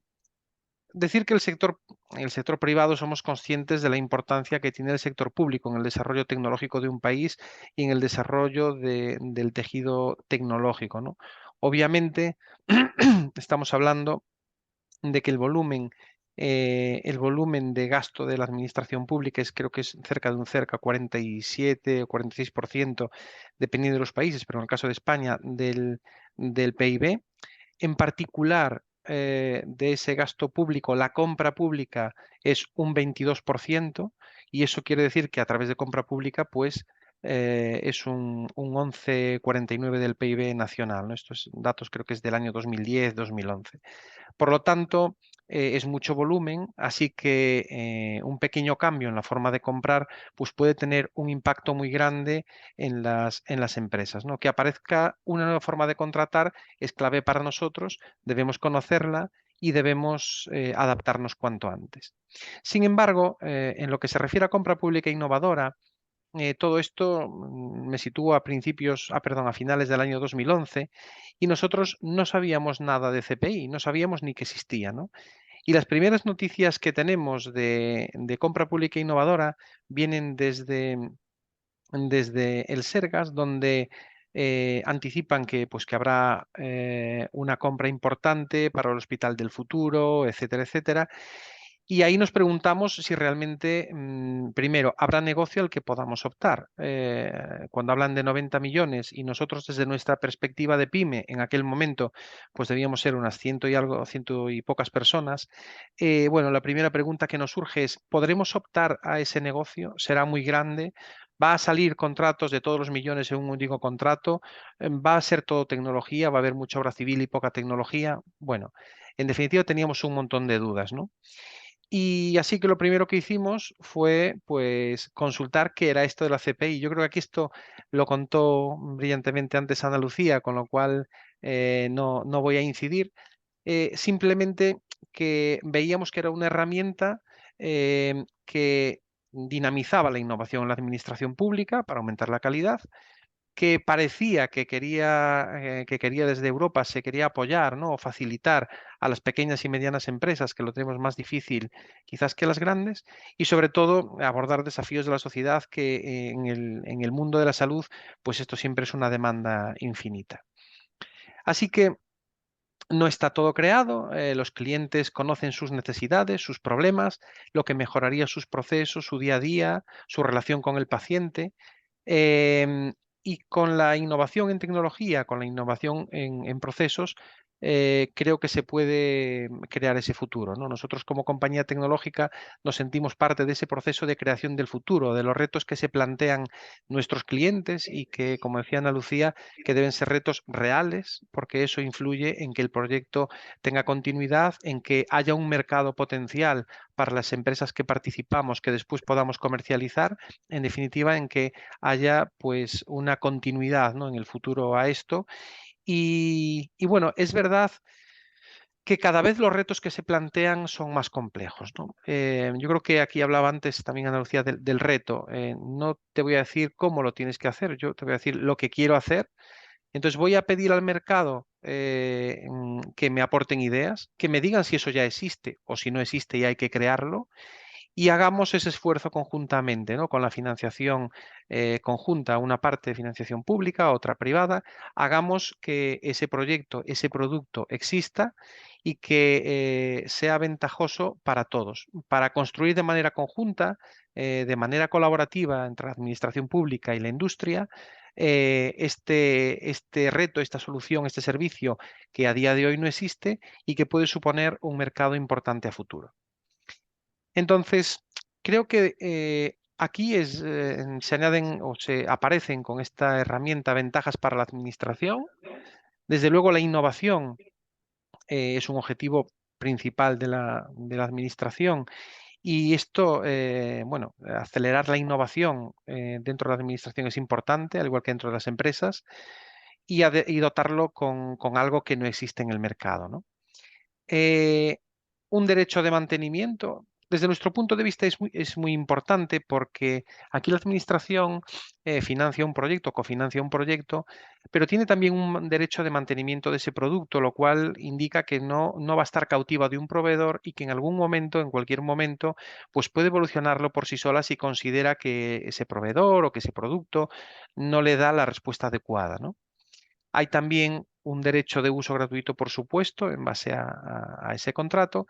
[SPEAKER 3] Decir que el sector privado somos conscientes de la importancia que tiene el sector público en el desarrollo tecnológico de un país y en el desarrollo del tejido tecnológico, ¿no? Obviamente, estamos hablando de que el volumen de gasto de la administración pública creo que es cerca de un 47 o 46%, dependiendo de los países, pero en el caso de España, del PIB. En particular, de ese gasto público, la compra pública es un 22% y eso quiere decir que a través de compra pública, pues es un 11,49 del PIB nacional, ¿no? Estos datos creo que es del año 2010-2011. Por lo tanto, es mucho volumen, así que un pequeño cambio en la forma de comprar pues puede tener un impacto muy grande en las empresas, ¿no? Que aparezca una nueva forma de contratar es clave para nosotros, debemos conocerla y debemos adaptarnos cuanto antes. Sin embargo, en lo que se refiere a compra pública innovadora, todo esto me sitúa a finales del año 2011 y nosotros no sabíamos nada de CPI, no sabíamos ni que existía, ¿no? Y las primeras noticias que tenemos de compra pública innovadora vienen desde el Sergas, donde anticipan que, pues, que habrá una compra importante para el Hospital del Futuro, etcétera, etcétera. Y ahí nos preguntamos si realmente, primero, habrá negocio al que podamos optar. Cuando hablan de 90 millones y nosotros desde nuestra perspectiva de pyme, en aquel momento, pues debíamos ser unas ciento y pocas personas. Bueno, la primera pregunta que nos surge es, ¿podremos optar a ese negocio? ¿Será muy grande? ¿Va a salir contratos de todos los millones en un único contrato? ¿Va a ser todo tecnología? ¿Va a haber mucha obra civil y poca tecnología? Bueno, en definitiva teníamos un montón de dudas, ¿no? Y así que lo primero que hicimos fue, pues, consultar qué era esto de la CPI. Yo creo que aquí esto lo contó brillantemente antes Ana Lucía, con lo cual no voy a incidir. Simplemente que veíamos que era una herramienta que dinamizaba la innovación en la administración pública para aumentar la calidad, que parecía que quería desde Europa, se quería apoyar, ¿no? O facilitar a las pequeñas y medianas empresas, que lo tenemos más difícil quizás que las grandes, y sobre todo abordar desafíos de la sociedad que en el mundo de la salud, pues esto siempre es una demanda infinita. Así que no está todo creado, los clientes conocen sus necesidades, sus problemas, lo que mejoraría sus procesos, su día a día, su relación con el paciente. Em, y con la innovación en tecnología, con la innovación en procesos, creo que se puede crear ese futuro, ¿no? Nosotros como compañía tecnológica nos sentimos parte de ese proceso de creación del futuro, de los retos que se plantean nuestros clientes y que, como decía Ana Lucía, que deben ser retos reales, porque eso influye en que el proyecto tenga continuidad, en que haya un mercado potencial para las empresas que participamos, que después podamos comercializar, en definitiva, en que haya pues una continuidad, ¿no? En el futuro a esto. Y bueno, es verdad que cada vez los retos que se plantean son más complejos, ¿no? Yo creo que aquí hablaba antes también Ana Lucía del reto. No te voy a decir cómo lo tienes que hacer, yo te voy a decir lo que quiero hacer. Entonces voy a pedir al mercado que me aporten ideas, que me digan si eso ya existe o si no existe y hay que crearlo, y hagamos ese esfuerzo conjuntamente, ¿no? Con la financiación conjunta, una parte de financiación pública, otra privada, hagamos que ese proyecto, ese producto exista y que sea ventajoso para todos, para construir de manera conjunta, de manera colaborativa entre la administración pública y la industria, este reto, esta solución, este servicio que a día de hoy no existe y que puede suponer un mercado importante a futuro. Entonces, creo que aquí se añaden o se aparecen con esta herramienta ventajas para la administración. Desde luego, la innovación es un objetivo principal de la administración y esto, bueno, acelerar la innovación dentro de la administración es importante, al igual que dentro de las empresas, y dotarlo con algo que no existe en el mercado, ¿no? Eh, un derecho de mantenimiento, desde nuestro punto de vista, es muy importante porque aquí la administración financia un proyecto, cofinancia un proyecto, pero tiene también un derecho de mantenimiento de ese producto, lo cual indica que no va a estar cautiva de un proveedor y que en algún momento, en cualquier momento, pues puede evolucionarlo por sí sola si considera que ese proveedor o que ese producto no le da la respuesta adecuada, ¿no? Hay también un derecho de uso gratuito, por supuesto, en base a ese contrato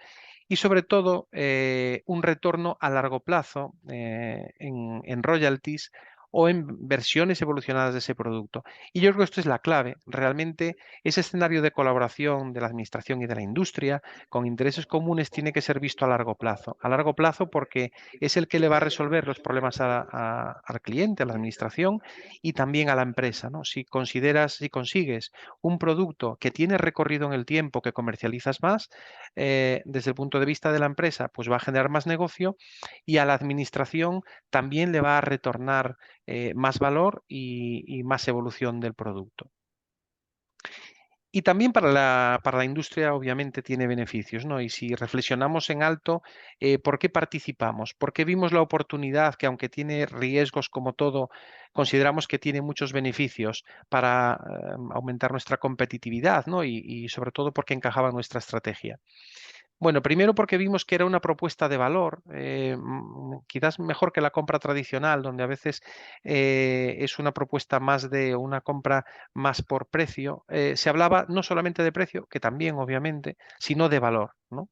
[SPEAKER 3] y sobre todo un retorno a largo plazo en royalties o en versiones evolucionadas de ese producto. Y yo creo que esto es la clave. Realmente ese escenario de colaboración de la administración y de la industria con intereses comunes tiene que ser visto a largo plazo. A largo plazo porque es el que le va a resolver los problemas al cliente, a la administración y también a la empresa, ¿no? Si consigues un producto que tiene recorrido en el tiempo, que comercializas más, desde el punto de vista de la empresa, pues va a generar más negocio y a la administración también le va a retornar más valor y más evolución del producto. Y también para la industria, obviamente, tiene beneficios, ¿no? Y si reflexionamos en alto, ¿por qué participamos? ¿Por qué vimos la oportunidad que, aunque tiene riesgos como todo, consideramos que tiene muchos beneficios para aumentar nuestra competitividad, ¿no? Y sobre todo porque encajaba en nuestra estrategia. Bueno, primero porque vimos que era una propuesta de valor, quizás mejor que la compra tradicional, donde a veces es una propuesta más de una compra más por precio. Se hablaba no solamente de precio, que también obviamente, sino de valor, ¿no?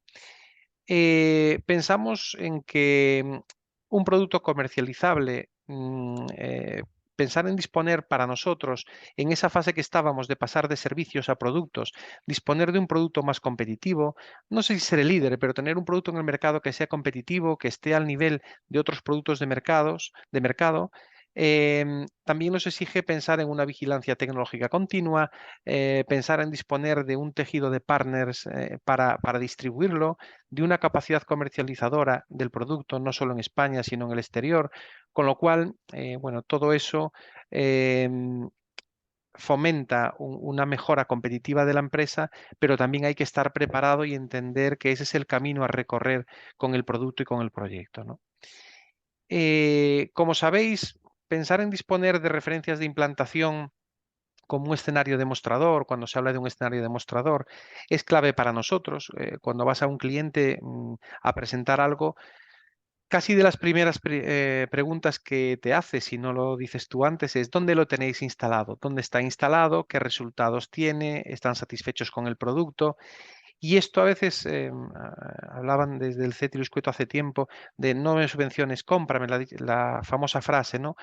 [SPEAKER 3] Pensamos en que un producto comercializable, pensar en disponer para nosotros, en esa fase que estábamos de pasar de servicios a productos, disponer de un producto más competitivo, no sé si ser el líder, pero tener un producto en el mercado que sea competitivo, que esté al nivel de otros productos de mercado. También nos exige pensar en una vigilancia tecnológica continua, pensar en disponer de un tejido de partners para distribuirlo, de una capacidad comercializadora del producto, no solo en España, sino en el exterior, con lo cual, bueno, todo eso fomenta una mejora competitiva de la empresa, pero también hay que estar preparado y entender que ese es el camino a recorrer con el producto y con el proyecto, ¿no? Como sabéis, pensar en disponer de referencias de implantación como un escenario demostrador, cuando se habla de un escenario demostrador, es clave para nosotros. Cuando vas a un cliente a presentar algo, casi de las primeras preguntas que te hace, si no lo dices tú antes, es ¿dónde lo tenéis instalado? ¿Dónde está instalado? ¿Qué resultados tiene? ¿Están satisfechos con el producto? Y esto a veces, hablaban desde el Ceteris Quoto hace tiempo, de no me subvenciones, cómprame, la famosa frase, ¿no?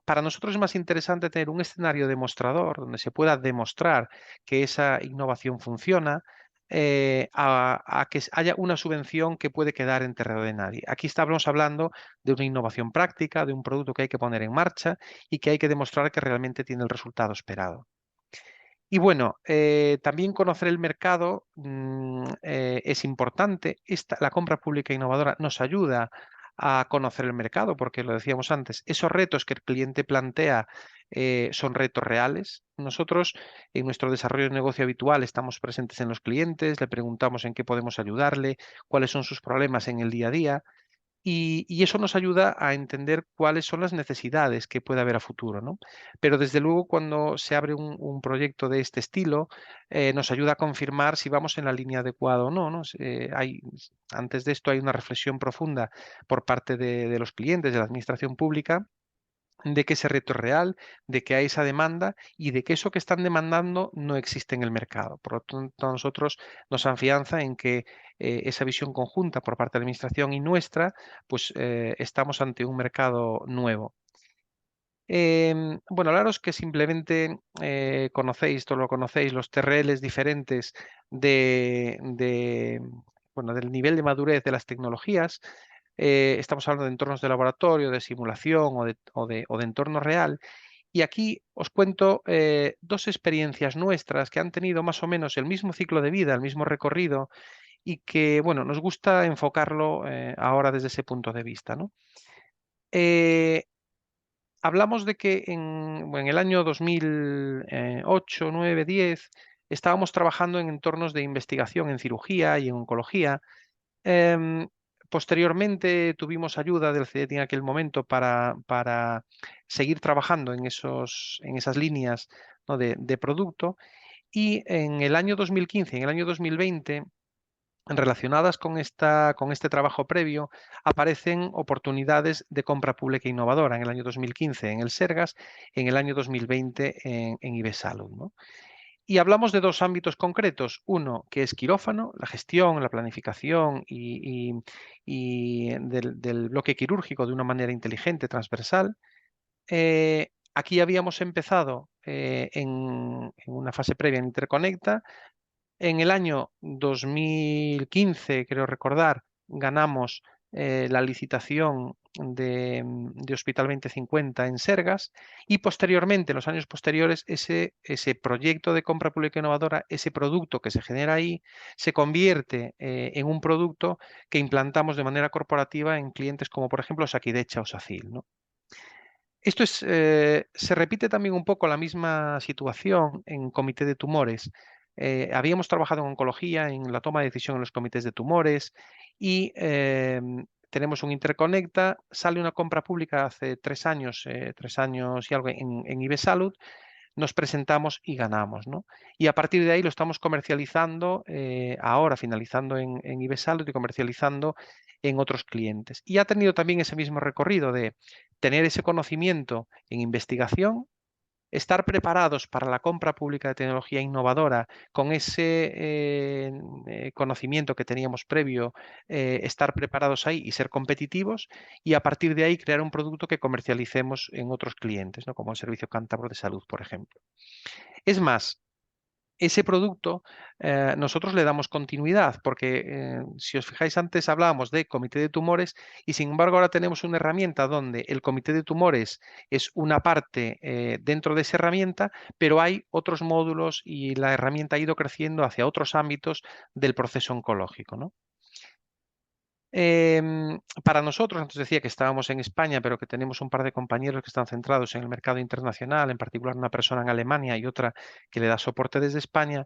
[SPEAKER 3] Para nosotros es más interesante tener un escenario demostrador donde se pueda demostrar que esa innovación funciona, a que haya una subvención que puede quedar en terreno de nadie. Aquí estamos hablando de una innovación práctica, de un producto que hay que poner en marcha y que hay que demostrar que realmente tiene el resultado esperado. Y bueno, también conocer el mercado es importante. La compra pública innovadora nos ayuda a conocer el mercado, porque lo decíamos antes, esos retos que el cliente plantea son retos reales. Nosotros en nuestro desarrollo de negocio habitual estamos presentes en los clientes, le preguntamos en qué podemos ayudarle, cuáles son sus problemas en el día a día. Y eso nos ayuda a entender cuáles son las necesidades que puede haber a futuro, ¿no? Pero desde luego cuando se abre un proyecto de este estilo, nos ayuda a confirmar si vamos en la línea adecuada o no, ¿no? Antes de esto hay una reflexión profunda por parte de los clientes, de la administración pública, de que ese reto es real, de que hay esa demanda y de que eso que están demandando no existe en el mercado. Por lo tanto, a nosotros nos afianza en que esa visión conjunta por parte de la Administración y nuestra, pues estamos ante un mercado nuevo. Bueno, hablaros que simplemente conocéis, todo lo conocéis, los TRLs diferentes bueno, del nivel de madurez de las tecnologías. Estamos hablando de entornos de laboratorio, de simulación o de entorno real. Y aquí os cuento dos experiencias nuestras que han tenido más o menos el mismo ciclo de vida, el mismo recorrido y que, bueno, nos gusta enfocarlo ahora desde ese punto de vista, ¿no? Hablamos de que bueno, en el año 2008, 9, 10 estábamos trabajando en entornos de investigación en cirugía y en oncología. Em, Posteriormente tuvimos ayuda del CDT en aquel momento para seguir trabajando en esas líneas, ¿no? de producto. Y en el año 2015, en el año 2020, relacionadas con este trabajo previo, aparecen oportunidades de compra pública innovadora en el año 2015 en el Sergas, en el año 2020 en Ibesalud, ¿no? Y hablamos de dos ámbitos concretos. Uno, que es quirófano, la gestión, la planificación y del bloque quirúrgico de una manera inteligente, transversal. Aquí habíamos empezado en una fase previa en Interconecta. En el año 2015, creo recordar, ganamos la licitación de Hospital 2050 en Sergas y posteriormente, en los años posteriores, ese proyecto de compra pública innovadora, ese producto que se genera ahí, se convierte en un producto que implantamos de manera corporativa en clientes como, por ejemplo, Sakidecha o Sacil, ¿no? Esto se repite también un poco la misma situación en comité de tumores. Habíamos trabajado en oncología, en la toma de decisión en los comités de tumores y tenemos un Interconecta, sale una compra pública hace 3 años, 3 años y algo en IBESalud, nos presentamos y ganamos, ¿no? Y a partir de ahí lo estamos comercializando, ahora finalizando en IBESalud y comercializando en otros clientes. Y ha tenido también ese mismo recorrido de tener ese conocimiento en investigación, estar preparados para la compra pública de tecnología innovadora con ese conocimiento que teníamos previo, estar preparados ahí y ser competitivos y a partir de ahí crear un producto que comercialicemos en otros clientes, ¿no? Como el Servicio Cántabro de Salud, por ejemplo. Es más, ese producto nosotros le damos continuidad, porque si os fijáis antes hablábamos de comité de tumores y sin embargo ahora tenemos una herramienta donde el comité de tumores es una parte dentro de esa herramienta, pero hay otros módulos y la herramienta ha ido creciendo hacia otros ámbitos del proceso oncológico, ¿no? Para nosotros, antes decía que estábamos en España, pero que tenemos un par de compañeros que están centrados en el mercado internacional, en particular una persona en Alemania y otra que le da soporte desde España.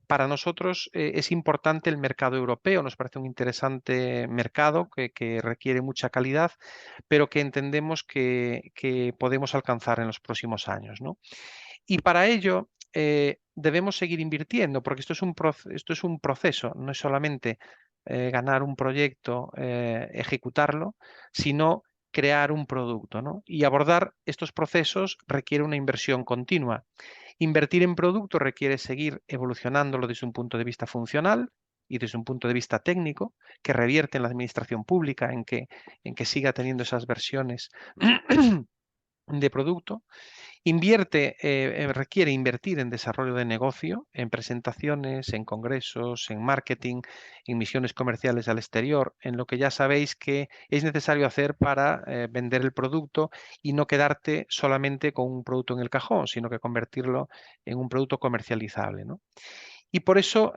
[SPEAKER 3] Para nosotros es importante el mercado europeo, nos parece un interesante mercado que requiere mucha calidad, pero que entendemos que podemos alcanzar en los próximos años, ¿no? Y para ello debemos seguir invirtiendo, porque esto es un proceso, no es solamente ganar un proyecto, ejecutarlo, sino crear un producto, ¿no? Y abordar estos procesos requiere una inversión continua. Invertir en producto requiere seguir evolucionándolo desde un punto de vista funcional y desde un punto de vista técnico, que revierte en la administración pública, en que siga teniendo esas versiones de producto. Requiere invertir en desarrollo de negocio, en presentaciones, en congresos, en marketing, en misiones comerciales al exterior, en lo que ya sabéis que es necesario hacer para vender el producto y no quedarte solamente con un producto en el cajón, sino que convertirlo en un producto comercializable, ¿no? Y por eso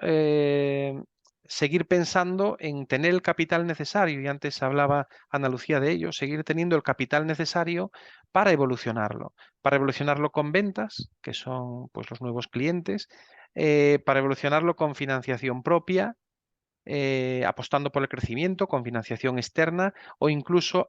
[SPEAKER 3] seguir pensando en tener el capital necesario, y antes hablaba Ana Lucía de ello, seguir teniendo el capital necesario para evolucionarlo con ventas, que son pues, los nuevos clientes, para evolucionarlo con financiación propia, apostando por el crecimiento con financiación externa o incluso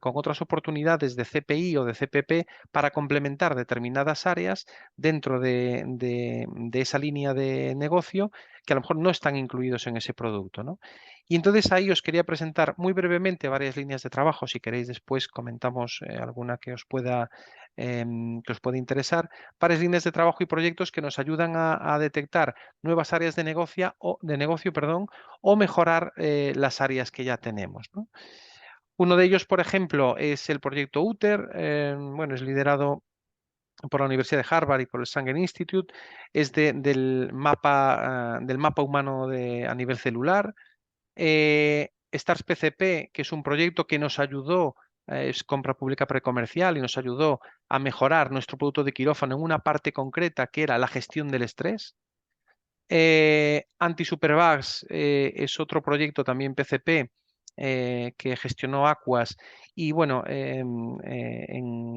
[SPEAKER 3] con otras oportunidades de CPI o de CPP para complementar determinadas áreas dentro de esa línea de negocio que a lo mejor no están incluidos en ese producto, ¿no? Y entonces ahí os quería presentar muy brevemente varias líneas de trabajo. Si queréis después comentamos alguna que os pueda interesar, varias líneas de trabajo y proyectos que nos ayudan a detectar nuevas áreas de negocio, perdón, o mejorar las áreas que ya tenemos, ¿no? Uno de ellos, por ejemplo, es el proyecto UTER. Bueno, es liderado por la Universidad de Harvard y por el Sanger Institute. Es del mapa humano a nivel celular. Stars PCP, que es un proyecto que nos ayudó, es compra pública precomercial y nos ayudó a mejorar nuestro producto de quirófano en una parte concreta que era la gestión del estrés. Anti-Superbugs es otro proyecto también PCP que gestionó Aquas y bueno,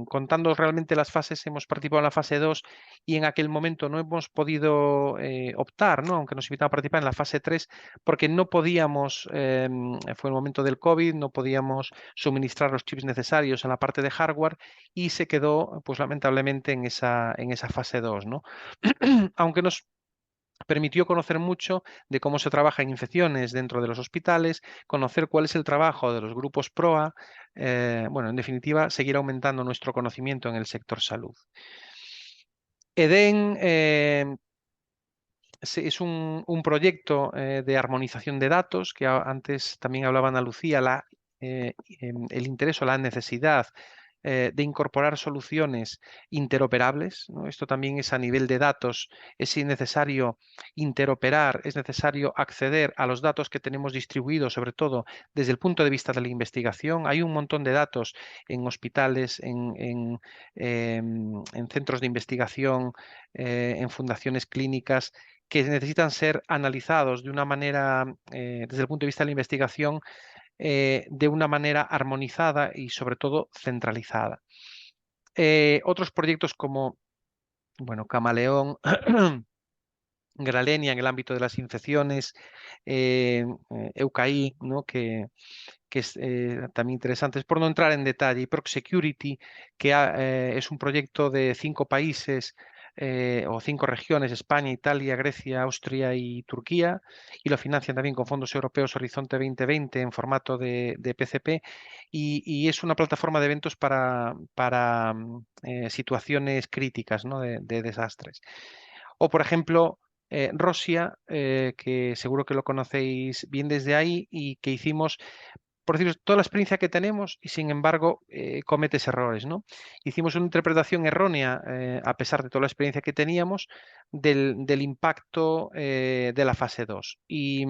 [SPEAKER 3] contando realmente las fases, hemos participado en la fase 2 y en aquel momento no hemos podido optar, ¿no? Aunque nos invitaban a participar en la fase 3 porque no podíamos, fue el momento del COVID, no podíamos suministrar los chips necesarios en la parte de hardware y se quedó pues lamentablemente en esa fase 2, ¿no? Aunque nos permitió conocer mucho de cómo se trabaja en infecciones dentro de los hospitales, conocer cuál es el trabajo de los grupos PROA, bueno, en definitiva, seguir aumentando nuestro conocimiento en el sector salud. EDEN es un proyecto de armonización de datos, que antes también hablaba Ana Lucía, el interés o la necesidad de incorporar soluciones interoperables, ¿no? Esto también es a nivel de datos, es necesario interoperar, es necesario acceder a los datos que tenemos distribuidos, sobre todo desde el punto de vista de la investigación. Hay un montón de datos en hospitales, en centros de investigación, en fundaciones clínicas, que necesitan ser analizados de una manera, desde el punto de vista de la investigación, de una manera armonizada y sobre todo centralizada. Otros proyectos como, bueno, Camaleón, Gralenia en el ámbito de las infecciones, EUCAI, ¿no? que es también interesante, es por no entrar en detalle, y ProcSecurity, que es un proyecto de 5 países o 5 regiones, España, Italia, Grecia, Austria y Turquía, y lo financian también con fondos europeos Horizonte 2020 en formato de PCP, y es una plataforma de eventos para situaciones críticas, ¿no? de desastres. O, por ejemplo, Rosia, que seguro que lo conocéis bien desde ahí y que hicimos, por decir, toda la experiencia que tenemos y sin embargo cometes errores, ¿no? Hicimos una interpretación errónea, a pesar de toda la experiencia que teníamos, del impacto de la fase 2 y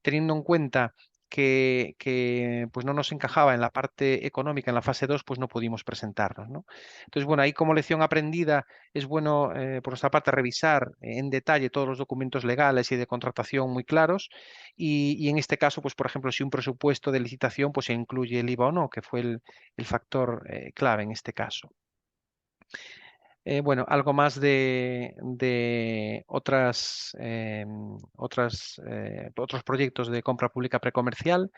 [SPEAKER 3] teniendo en cuenta pues no nos encajaba en la parte económica, en la fase 2, pues no pudimos presentarnos, ¿no? Entonces, bueno, ahí como lección aprendida es bueno, por nuestra parte, revisar en detalle todos los documentos legales y de contratación muy claros y en este caso, pues por ejemplo, si un presupuesto de licitación pues se incluye el IVA o no, que fue el factor clave en este caso. Bueno, algo más de otros proyectos de compra pública precomercial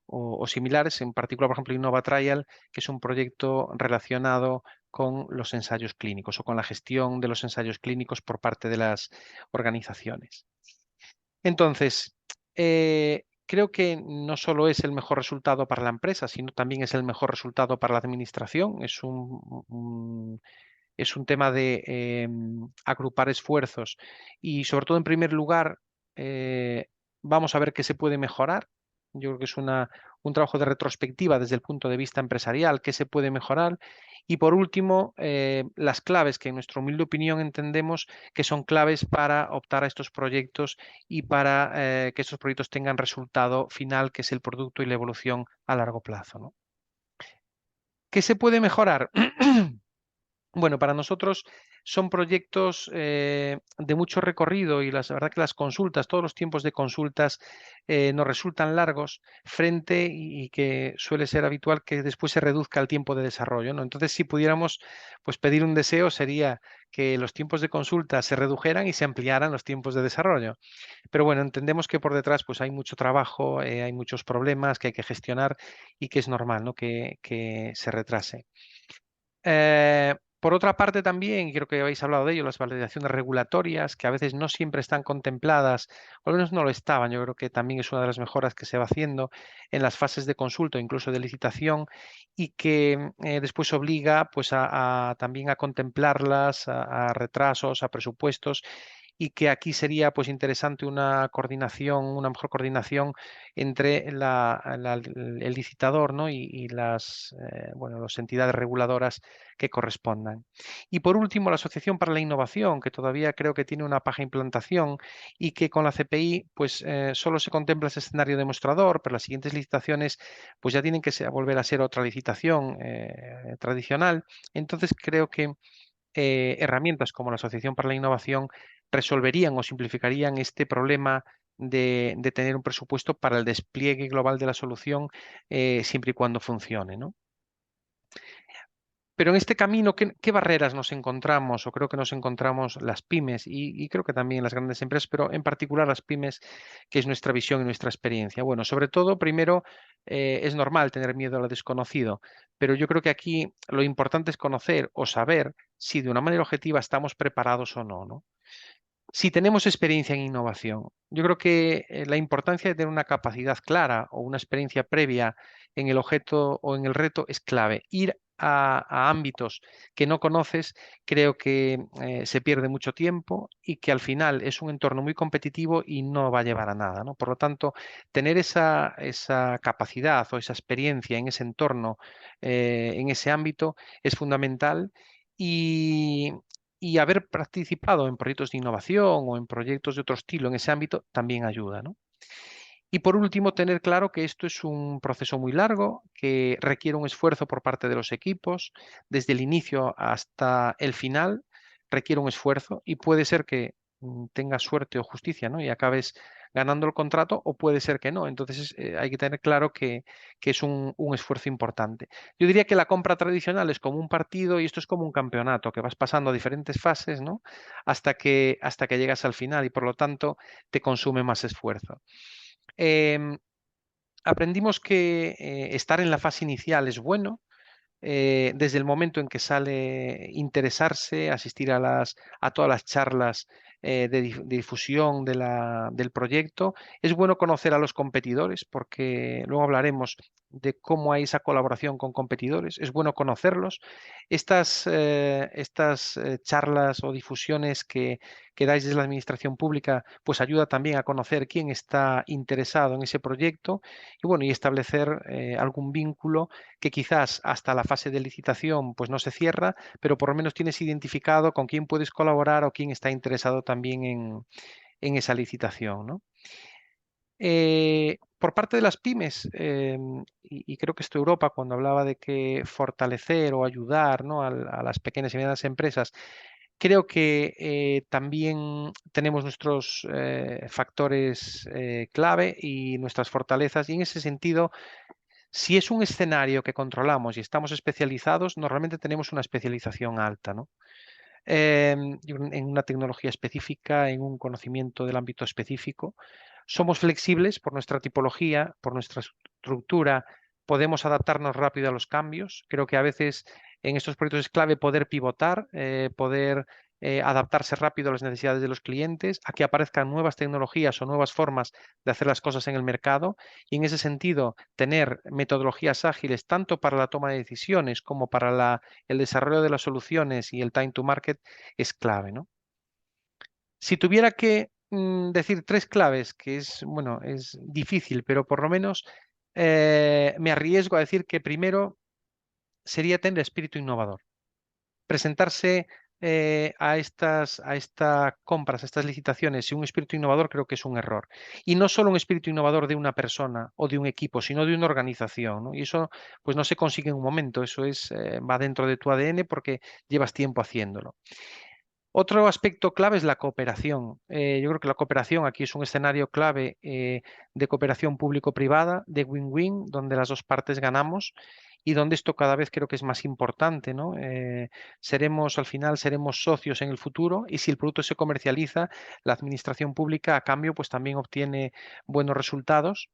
[SPEAKER 3] o similares, en particular, por ejemplo, Innova Trial, que es un proyecto relacionado con los ensayos clínicos o con la gestión de los ensayos clínicos por parte de las organizaciones. Entonces, creo que no solo es el mejor resultado para la empresa, sino también es el mejor resultado para la administración. Es un tema de agrupar esfuerzos y sobre todo en primer lugar vamos a ver qué se puede mejorar. Yo creo que es un trabajo de retrospectiva desde el punto de vista empresarial, qué se puede mejorar. Y por último, las claves que en nuestra humilde opinión entendemos que son claves para optar a estos proyectos y para que estos proyectos tengan resultado final, que es el producto y la evolución a largo plazo, ¿no? ¿Qué se puede mejorar? Bueno, para nosotros son proyectos de mucho recorrido y la verdad que las consultas, todos los tiempos de consultas nos resultan largos frente y que suele ser habitual que después se reduzca el tiempo de desarrollo, ¿no? Entonces, si pudiéramos pues, pedir un deseo sería que los tiempos de consulta se redujeran y se ampliaran los tiempos de desarrollo. Pero bueno, entendemos que por detrás pues, hay mucho trabajo, hay muchos problemas que hay que gestionar y que es normal, ¿no? que se retrase. Por otra parte también, creo que habéis hablado de ello, las validaciones regulatorias, que a veces no siempre están contempladas, o al menos no lo estaban. Yo creo que también es una de las mejoras que se va haciendo en las fases de consulta, incluso de licitación, y que después obliga pues, también a contemplarlas, a retrasos, a presupuestos, y que aquí sería pues interesante una coordinación, una mejor coordinación entre el licitador, ¿no? y las entidades reguladoras que correspondan. Y por último, la Asociación para la Innovación, que todavía creo que tiene una paja implantación y que con la CPI pues solo se contempla ese escenario demostrador, pero las siguientes licitaciones pues ya tienen que volver a ser otra licitación tradicional. Entonces creo que herramientas como la Asociación para la Innovación resolverían o simplificarían este problema de tener un presupuesto para el despliegue global de la solución siempre y cuando funcione, ¿no? Pero en este camino, ¿qué barreras nos encontramos? O creo que nos encontramos las pymes y creo que también las grandes empresas, pero en particular las pymes, que es nuestra visión y nuestra experiencia. Bueno, sobre todo, primero, es normal tener miedo a lo desconocido, pero yo creo que aquí lo importante es conocer o saber si de una manera objetiva estamos preparados o no, ¿no? Si tenemos experiencia en innovación, yo creo que la importancia de tener una capacidad clara o una experiencia previa en el objeto o en el reto es clave. Ir a ámbitos que no conoces, creo que se pierde mucho tiempo y que al final es un entorno muy competitivo y no va a llevar a nada, ¿no? Por lo tanto, tener esa capacidad o esa experiencia en ese entorno, en ese ámbito, es fundamental. Y, y haber participado en proyectos de innovación o en proyectos de otro estilo en ese ámbito también ayuda, ¿no? Y por último, tener claro que esto es un proceso muy largo, que requiere un esfuerzo por parte de los equipos, desde el inicio hasta el final, requiere un esfuerzo y puede ser que tengas suerte o justicia, ¿no? Y acabes ganando el contrato o puede ser que no. Entonces hay que tener claro que es un esfuerzo importante. Yo diría que la compra tradicional es como un partido y esto es como un campeonato, que vas pasando a diferentes fases, ¿no? Hasta que llegas al final y por lo tanto te consume más esfuerzo. Em, Aprendimos que estar en la fase inicial es bueno, desde el momento en que sale interesarse, asistir a todas las charlas de difusión del proyecto. Es bueno conocer a los competidores porque luego hablaremos de cómo hay esa colaboración con competidores. Es bueno conocerlos. Estas charlas o difusiones que dais desde la administración pública, pues ayuda también a conocer quién está interesado en ese proyecto y bueno, y establecer algún vínculo que quizás hasta la fase de licitación pues no se cierra, pero por lo menos tienes identificado con quién puedes colaborar o quién está interesado también en esa licitación, ¿no? Por parte de las pymes, y creo que esto Europa, cuando hablaba de que fortalecer o ayudar, ¿no? a las pequeñas y medianas empresas, creo que también tenemos nuestros factores clave y nuestras fortalezas, y en ese sentido si es un escenario que controlamos y estamos especializados, normalmente tenemos una especialización alta, ¿no? En una tecnología específica, en un conocimiento del ámbito específico. Somos flexibles por nuestra tipología, por nuestra estructura, podemos adaptarnos rápido a los cambios. Creo que a veces en estos proyectos es clave poder pivotar, poder adaptarse rápido a las necesidades de los clientes, a que aparezcan nuevas tecnologías o nuevas formas de hacer las cosas en el mercado. Y en ese sentido, tener metodologías ágiles tanto para la toma de decisiones como para el desarrollo de las soluciones y el time to market es clave, ¿no? Si tuviera que decir tres claves, que es, bueno, es difícil, pero por lo menos me arriesgo a decir que primero sería tener espíritu innovador. Presentarse a estas compras, a estas licitaciones sin un espíritu innovador creo que es un error. Y no solo un espíritu innovador de una persona o de un equipo, sino de una organización, ¿no? Y eso pues no se consigue en un momento, eso va dentro de tu ADN porque llevas tiempo haciéndolo. Otro aspecto clave es la cooperación. Yo creo que la cooperación aquí es un escenario clave de cooperación público-privada, de win-win, donde las dos partes ganamos y donde esto cada vez creo que es más importante, ¿no? Al final seremos socios en el futuro y si el producto se comercializa, la administración pública a cambio pues también obtiene buenos resultados.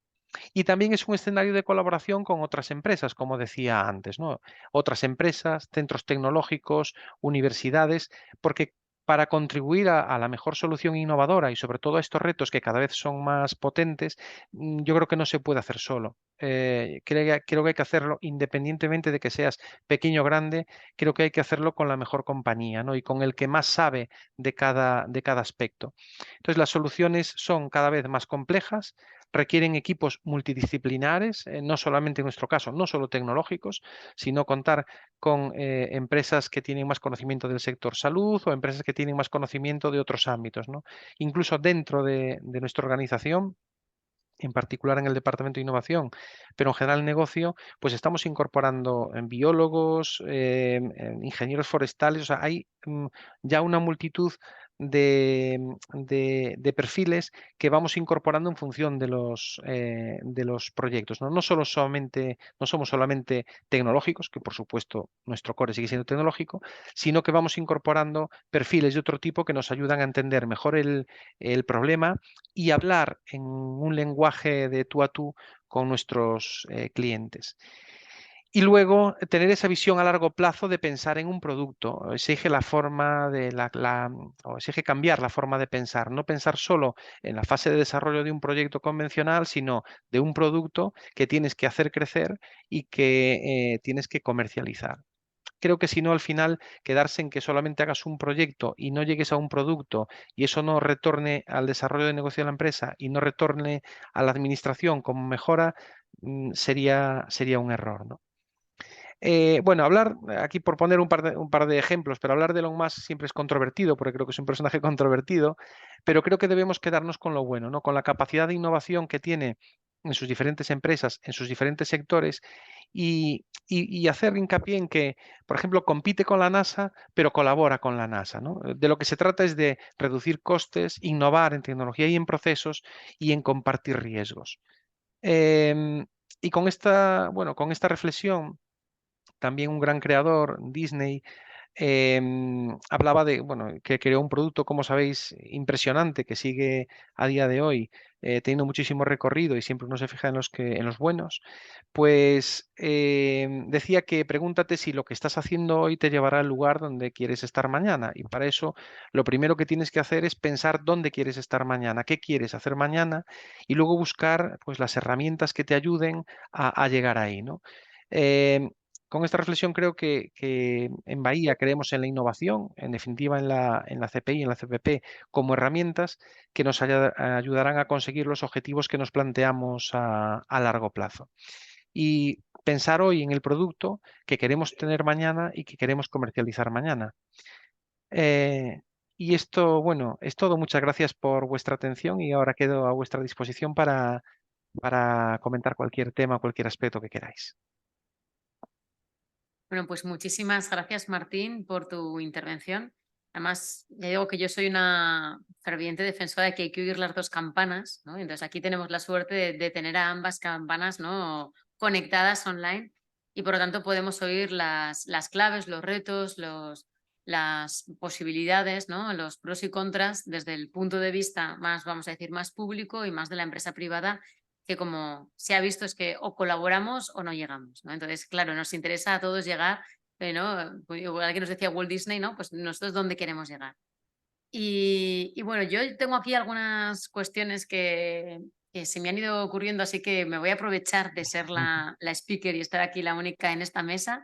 [SPEAKER 3] Y también es un escenario de colaboración con otras empresas, como decía antes, ¿no? Otras empresas, centros tecnológicos, universidades, porque para contribuir a la mejor solución innovadora y sobre todo a estos retos que cada vez son más potentes, yo creo que no se puede hacer solo. Creo que hay que hacerlo independientemente de que seas pequeño o grande, creo que hay que hacerlo con la mejor compañía, ¿no? Y con el que más sabe de cada aspecto. Entonces, las soluciones son cada vez más complejas, requieren equipos multidisciplinares, no solamente en nuestro caso, no solo tecnológicos, sino contar con empresas que tienen más conocimiento del sector salud o empresas que tienen más conocimiento de otros ámbitos, ¿no? Incluso dentro de nuestra organización, en particular en el departamento de innovación, pero en general el negocio, pues estamos incorporando biólogos, ingenieros forestales, o sea, hay ya una multitud de perfiles que vamos incorporando en función de los proyectos, ¿no? No somos solamente tecnológicos, que por supuesto nuestro core sigue siendo tecnológico, sino que vamos incorporando perfiles de otro tipo que nos ayudan a entender mejor el problema y hablar en un lenguaje de tú a tú con nuestros clientes. Y luego tener esa visión a largo plazo de pensar en un producto. Exige la forma o exige cambiar la forma de pensar. No pensar solo en la fase de desarrollo de un proyecto convencional, sino de un producto que tienes que hacer crecer y que tienes que comercializar. creo que si no, al final, quedarse en que solamente hagas un proyecto y no llegues a un producto y eso no retorne al desarrollo de negocio de la empresa y no retorne a la administración como mejora, sería un error, ¿no? Bueno, hablar, aquí por poner un par de ejemplos, pero hablar de Elon Musk siempre es controvertido, porque creo que es un personaje controvertido, pero creo que debemos quedarnos con lo bueno, ¿no? Con la capacidad de innovación que tiene en sus diferentes empresas, en sus diferentes sectores, y hacer hincapié en que, por ejemplo, compite con la NASA, pero colabora con la NASA, ¿no? De lo que se trata es de reducir costes, innovar en tecnología y en procesos y en compartir riesgos. Y bueno, con esta reflexión, también un gran creador, Disney, hablaba de, bueno, que creó un producto, como sabéis, impresionante, que sigue a día de hoy teniendo muchísimo recorrido y siempre uno se fija en los buenos. Pues decía que pregúntate si lo que estás haciendo hoy te llevará al lugar donde quieres estar mañana. Y para eso lo primero que tienes que hacer es pensar dónde quieres estar mañana, qué quieres hacer mañana y luego buscar pues las herramientas que te ayuden a llegar ahí, ¿no? Em, con esta reflexión creo que en Bahía creemos en la innovación, en definitiva en la CPI y en la CPP como herramientas que nos ayudarán a conseguir los objetivos que nos planteamos a largo plazo. Y pensar hoy en el producto que queremos tener mañana y que queremos comercializar mañana. Eh, y esto, bueno, es todo. Muchas gracias por vuestra atención y ahora quedo a vuestra disposición para comentar cualquier tema, cualquier aspecto que queráis.
[SPEAKER 1] Bueno, pues muchísimas gracias, Martín, por tu intervención. Además, ya digo que yo soy una ferviente defensora de que hay que oír las dos campanas, ¿no? Entonces aquí tenemos la suerte de tener a ambas campanas, ¿no?, conectadas online y por lo tanto podemos oír las claves, los retos, las posibilidades, ¿no?, los pros y contras desde el punto de vista más, vamos a decir, más público y más de la empresa privada, que como se ha visto es que o colaboramos o no llegamos, ¿no? Entonces, claro, nos interesa a todos llegar, ¿no? Igual que nos decía Walt Disney, ¿no? Pues nosotros dónde queremos llegar. Y bueno, yo tengo aquí algunas cuestiones que se me han ido ocurriendo, así que me voy a aprovechar de ser la speaker y estar aquí la única en esta mesa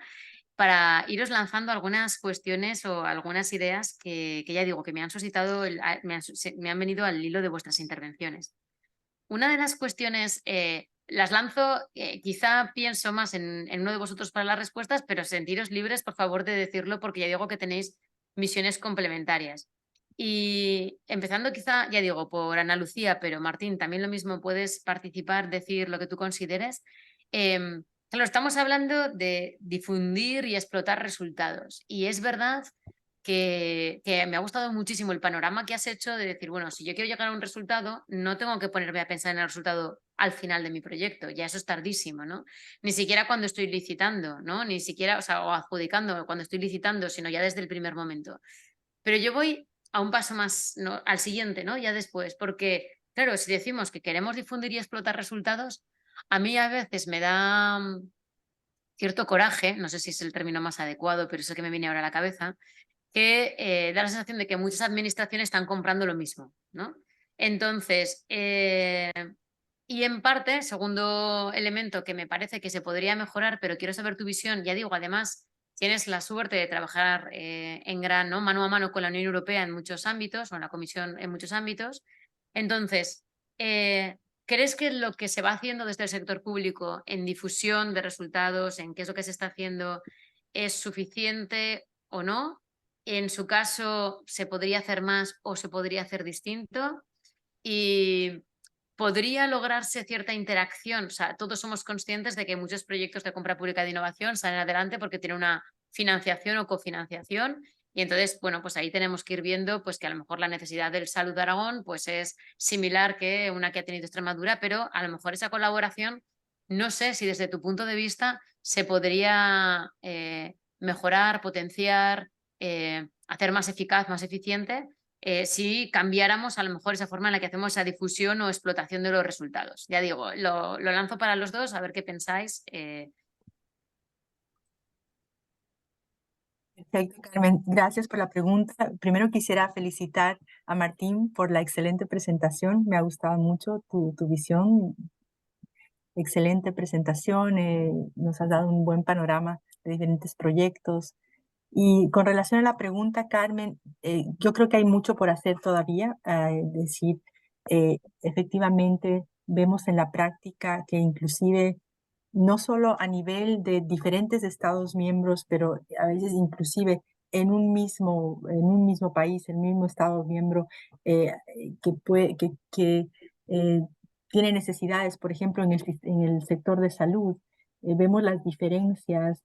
[SPEAKER 1] para iros lanzando algunas cuestiones o algunas ideas que ya digo, que me han suscitado, me han venido al hilo de vuestras intervenciones. Una de las cuestiones, las lanzo, quizá pienso más en uno de vosotros para las respuestas, pero sentiros libres, por favor, de decirlo, porque ya digo que tenéis misiones complementarias. Y empezando quizá, ya digo, por Ana Lucía, pero Martín, también lo mismo, puedes participar, decir lo que tú consideres. Claro, estamos hablando de difundir y explotar resultados. Y es verdad que me ha gustado muchísimo el panorama que has hecho de decir, bueno, si yo quiero llegar a un resultado, no tengo que ponerme a pensar en el resultado al final de mi proyecto, ya eso es tardísimo, ¿no? Ni siquiera cuando estoy licitando, ¿no? Ni siquiera, o sea, o adjudicando cuando estoy licitando, sino ya desde el primer momento. Pero yo voy a un paso más, ¿no?, al siguiente, ¿no? Ya después, porque, claro, si decimos que queremos difundir y explotar resultados, a mí a veces me da cierto coraje, no sé si es el término más adecuado, pero es el que me viene ahora a la cabeza, que da la sensación de que muchas administraciones están comprando lo mismo, ¿no? Entonces, y en parte, segundo elemento que me parece que se podría mejorar, pero quiero saber tu visión, ya digo, además tienes la suerte de trabajar en gran, ¿no?, mano a mano con la Unión Europea en muchos ámbitos, o en la Comisión en muchos ámbitos. Entonces, ¿crees que lo que se va haciendo desde el sector público en difusión de resultados, en qué es lo que se está haciendo, es suficiente o no? En su caso, ¿se podría hacer más o se podría hacer distinto? Y podría lograrse cierta interacción. O sea, todos somos conscientes de que muchos proyectos de compra pública de innovación salen adelante porque tienen una financiación o cofinanciación. Y entonces, bueno, pues ahí tenemos que ir viendo pues que a lo mejor la necesidad del Salud de Aragón pues es similar que una que ha tenido Extremadura, pero a lo mejor esa colaboración, no sé si desde tu punto de vista se podría mejorar, potenciar, hacer más eficaz, más eficiente, si cambiáramos a lo mejor esa forma en la que hacemos esa difusión o explotación de los resultados. Ya digo, lo lanzo para los dos, a ver qué pensáis.
[SPEAKER 2] Perfecto, Carmen. Gracias por la pregunta. Primero quisiera felicitar a Martín por la excelente presentación. Me ha gustado mucho tu visión. Excelente presentación. Nos has dado un buen panorama de diferentes proyectos Y con relación a la pregunta, Carmen, yo creo que hay mucho por hacer todavía. Es decir, efectivamente vemos en la práctica que inclusive no solo a nivel de diferentes estados miembros, pero a veces inclusive en un mismo país, el mismo estado miembro, que tiene necesidades, por ejemplo, en el sector de salud. Vemos las diferencias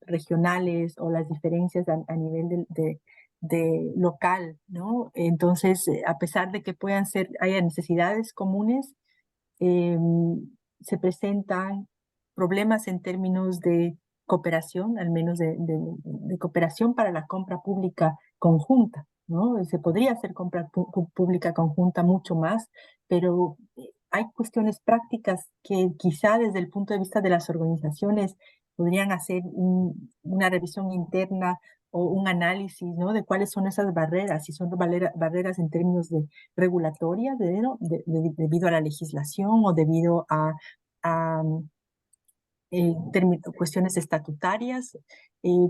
[SPEAKER 2] regionales o las diferencias a nivel de local, ¿no? Entonces, a pesar de que haya necesidades comunes, eh, se presentan problemas en términos de cooperación, al menos de cooperación para la compra pública conjunta, ¿no? Se podría hacer compra pública conjunta mucho más, pero hay cuestiones prácticas que quizá desde el punto de vista de las organizaciones podrían hacer una revisión interna o un análisis, ¿no? De cuáles son esas barreras, si son barreras en términos de regulatorias debido a la legislación o debido a cuestiones estatutarias,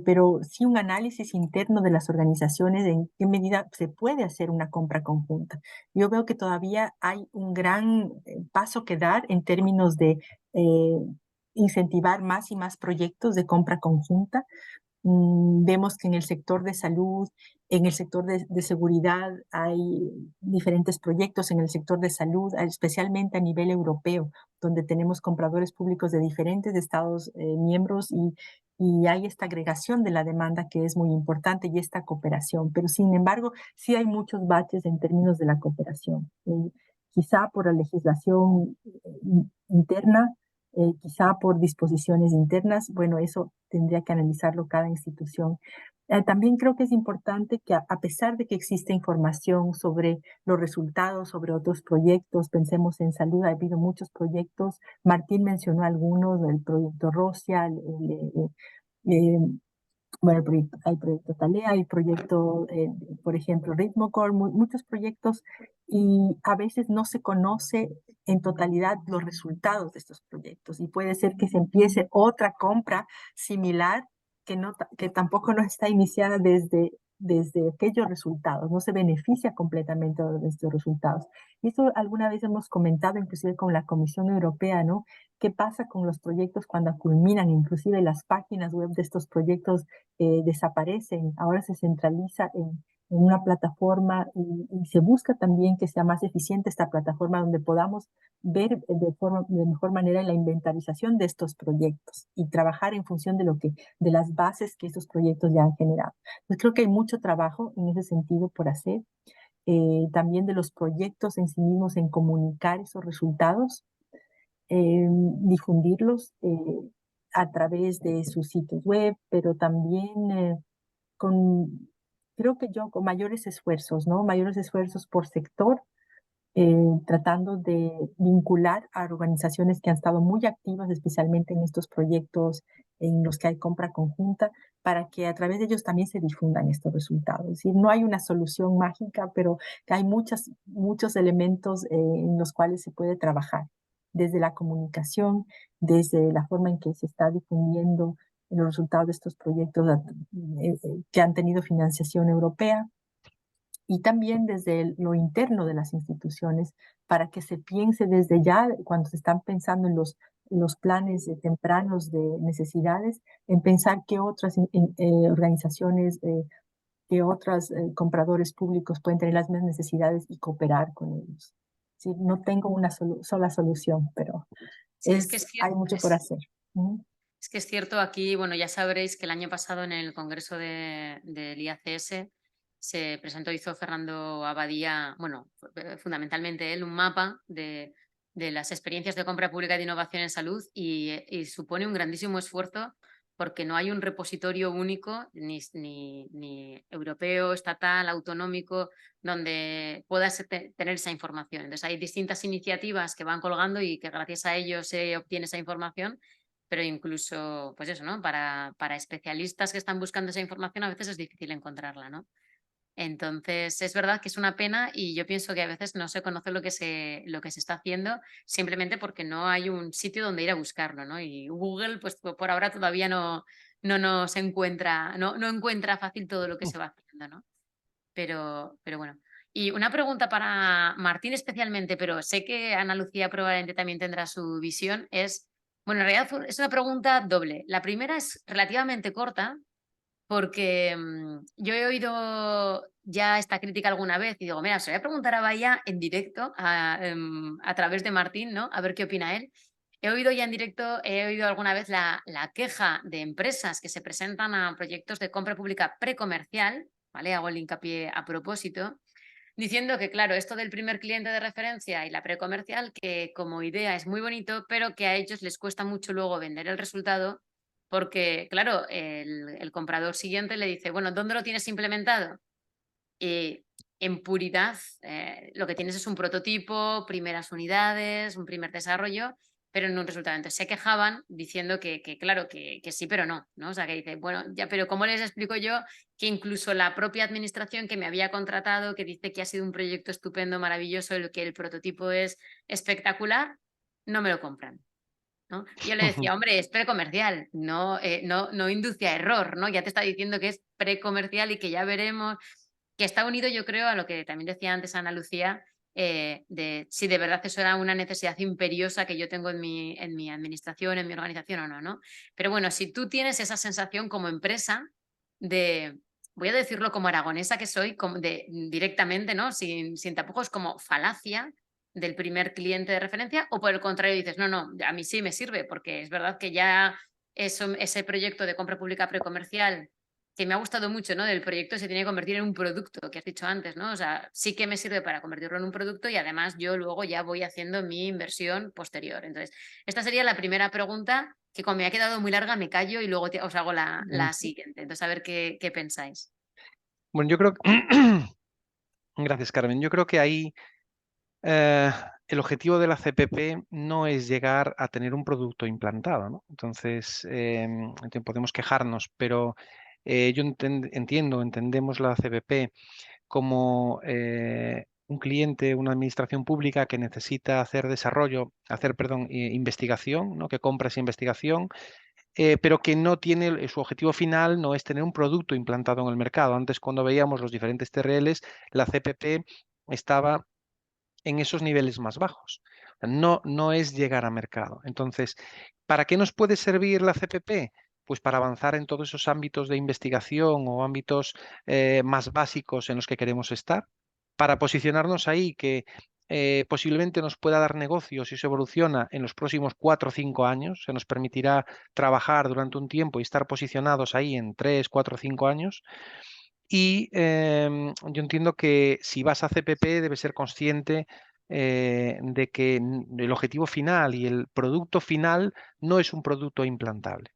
[SPEAKER 2] pero sí un análisis interno de las organizaciones de en qué medida se puede hacer una compra conjunta. Yo veo que todavía hay un gran paso que dar en términos de incentivar más y más proyectos de compra conjunta. Vemos que en el sector de salud, en el sector de seguridad hay diferentes proyectos en el sector de salud, especialmente a nivel europeo, donde tenemos compradores públicos de diferentes estados miembros y hay esta agregación de la demanda que es muy importante y esta cooperación. Pero sin embargo, sí hay muchos baches en términos de la cooperación. Quizá por la legislación interna, quizá por disposiciones internas. Bueno, eso tendría que analizarlo cada institución. También creo que es importante que a pesar de que existe información sobre los resultados, sobre otros proyectos, pensemos en salud, ha habido muchos proyectos, Martín mencionó algunos, el proyecto Rosia, eh, bueno, hay el proyecto Talea, hay el proyecto, por ejemplo, Ritmocore, muchos proyectos, y a veces no se conoce en totalidad los resultados de estos proyectos. Y puede ser que se empiece otra compra similar que tampoco no está iniciada desde aquellos resultados, no se beneficia completamente de estos resultados. Y eso alguna vez hemos comentado, inclusive con la Comisión Europea, ¿no? ¿Qué pasa con los proyectos cuando culminan? Inclusive las páginas web de estos proyectos desaparecen, ahora se centraliza en una plataforma y se busca también que sea más eficiente esta plataforma donde podamos ver de mejor manera la inventarización de estos proyectos y trabajar en función de las bases que estos proyectos ya han generado. Pues creo que hay mucho trabajo en ese sentido por hacer, también de los proyectos en sí mismos en comunicar esos resultados, difundirlos a través de sus sitios web, pero también con, creo que yo, con mayores esfuerzos, ¿no? Mayores esfuerzos por sector, tratando de vincular a organizaciones que han estado muy activas, especialmente en estos proyectos en los que hay compra conjunta, para que a través de ellos también se difundan estos resultados. Es decir, no hay una solución mágica, pero que hay muchos elementos en los cuales se puede trabajar, desde la comunicación, desde la forma en que se está difundiendo los resultados de estos proyectos que han tenido financiación europea, y también desde lo interno de las instituciones, para que se piense desde ya, cuando se están pensando en los planes tempranos de necesidades, en pensar qué otras organizaciones, qué otros compradores públicos pueden tener las mismas necesidades y cooperar con ellos. Sí, no tengo una sola solución, pero
[SPEAKER 1] Sí, es que
[SPEAKER 2] hay mucho por hacer.
[SPEAKER 1] es que es cierto, aquí, bueno, ya sabréis que el año pasado en el congreso del IACS se presentó, hizo Fernando Abadía, bueno, fundamentalmente él, un mapa de las experiencias de compra pública de innovación en salud y supone un grandísimo esfuerzo porque no hay un repositorio único, ni europeo, estatal, autonómico, donde puedas tener esa información. Entonces hay distintas iniciativas que van colgando y que gracias a ellos se obtiene esa información, pero incluso, pues eso, ¿no? Para especialistas que están buscando esa información a veces es difícil encontrarla, ¿no? Entonces, es verdad que es una pena y yo pienso que a veces no se conoce lo que se está haciendo simplemente porque no hay un sitio donde ir a buscarlo, ¿no? Y Google, pues por ahora todavía no no nos encuentra, no encuentra fácil todo lo que se va haciendo, ¿no? Pero bueno. Y una pregunta para Martín especialmente, pero sé que Ana Lucía probablemente también tendrá su visión, es, bueno, en realidad es una pregunta doble. La primera es relativamente corta, porque yo he oído ya esta crítica alguna vez y digo, mira, se lo voy a preguntar a Bahía en directo, a través de Martín, ¿no? A ver qué opina él. He oído ya en directo, he oído alguna vez la queja de empresas que se presentan a proyectos de compra pública precomercial, ¿vale? Hago el hincapié a propósito, diciendo que, claro, esto del primer cliente de referencia y la precomercial, que como idea es muy bonito, pero que a ellos les cuesta mucho luego vender el resultado, porque, claro, el comprador siguiente le dice, bueno, ¿dónde lo tienes implementado? Y en puridad, lo que tienes es un prototipo, primeras unidades, un primer desarrollo, pero en un resultado. Entonces se quejaban diciendo que claro, que sí, pero no, ¿no? O sea, que dice, bueno, ya, pero ¿cómo les explico yo que incluso la propia administración que me había contratado, que dice que ha sido un proyecto estupendo, maravilloso, que el prototipo es espectacular, no me lo compran? ¿No? Y yo le decía, hombre, es precomercial, no induce a error, ¿no? Ya te está diciendo que es precomercial y que ya veremos, que está unido, yo creo, a lo que también decía antes Ana Lucía, de si de verdad eso era una necesidad imperiosa que yo tengo en mi administración, en mi organización o no, ¿no? Pero bueno, si tú tienes esa sensación como empresa de, voy a decirlo como aragonesa que soy, como de, directamente, ¿no? Sin tapujos, como falacia del primer cliente de referencia, o por el contrario dices, no, no, a mí sí me sirve, porque es verdad que ya ese proyecto de compra pública precomercial que me ha gustado mucho, ¿no? Del proyecto se tiene que convertir en un producto, que has dicho antes, ¿no? O sea, sí que me sirve para convertirlo en un producto y además yo luego ya voy haciendo mi inversión posterior. Entonces, esta sería la primera pregunta que como me ha quedado muy larga me callo y luego os hago la siguiente. Entonces, a ver qué pensáis.
[SPEAKER 3] Bueno, yo creo que... Gracias, Carmen. Yo creo que ahí eh, el objetivo de la CPP no es llegar a tener un producto implantado, ¿no? Entonces, podemos quejarnos, pero yo entendemos la CPP como un cliente, una administración pública que necesita hacer desarrollo, perdón, investigación, ¿no? Que compra esa investigación, pero que no tiene, su objetivo final no es tener un producto implantado en el mercado. Antes, cuando veíamos los diferentes TRLs, la CPP estaba en esos niveles más bajos. No es llegar a mercado. Entonces, ¿para qué nos puede servir la CPP? Pues para avanzar en todos esos ámbitos de investigación o ámbitos más básicos en los que queremos estar, para posicionarnos ahí que posiblemente nos pueda dar negocios si se evoluciona en los próximos 4 o 5 años, se nos permitirá trabajar durante un tiempo y estar posicionados ahí en 3, 4 o 5 años. Y yo entiendo que si vas a CPP debes ser consciente de que el objetivo final y el producto final no es un producto implantable.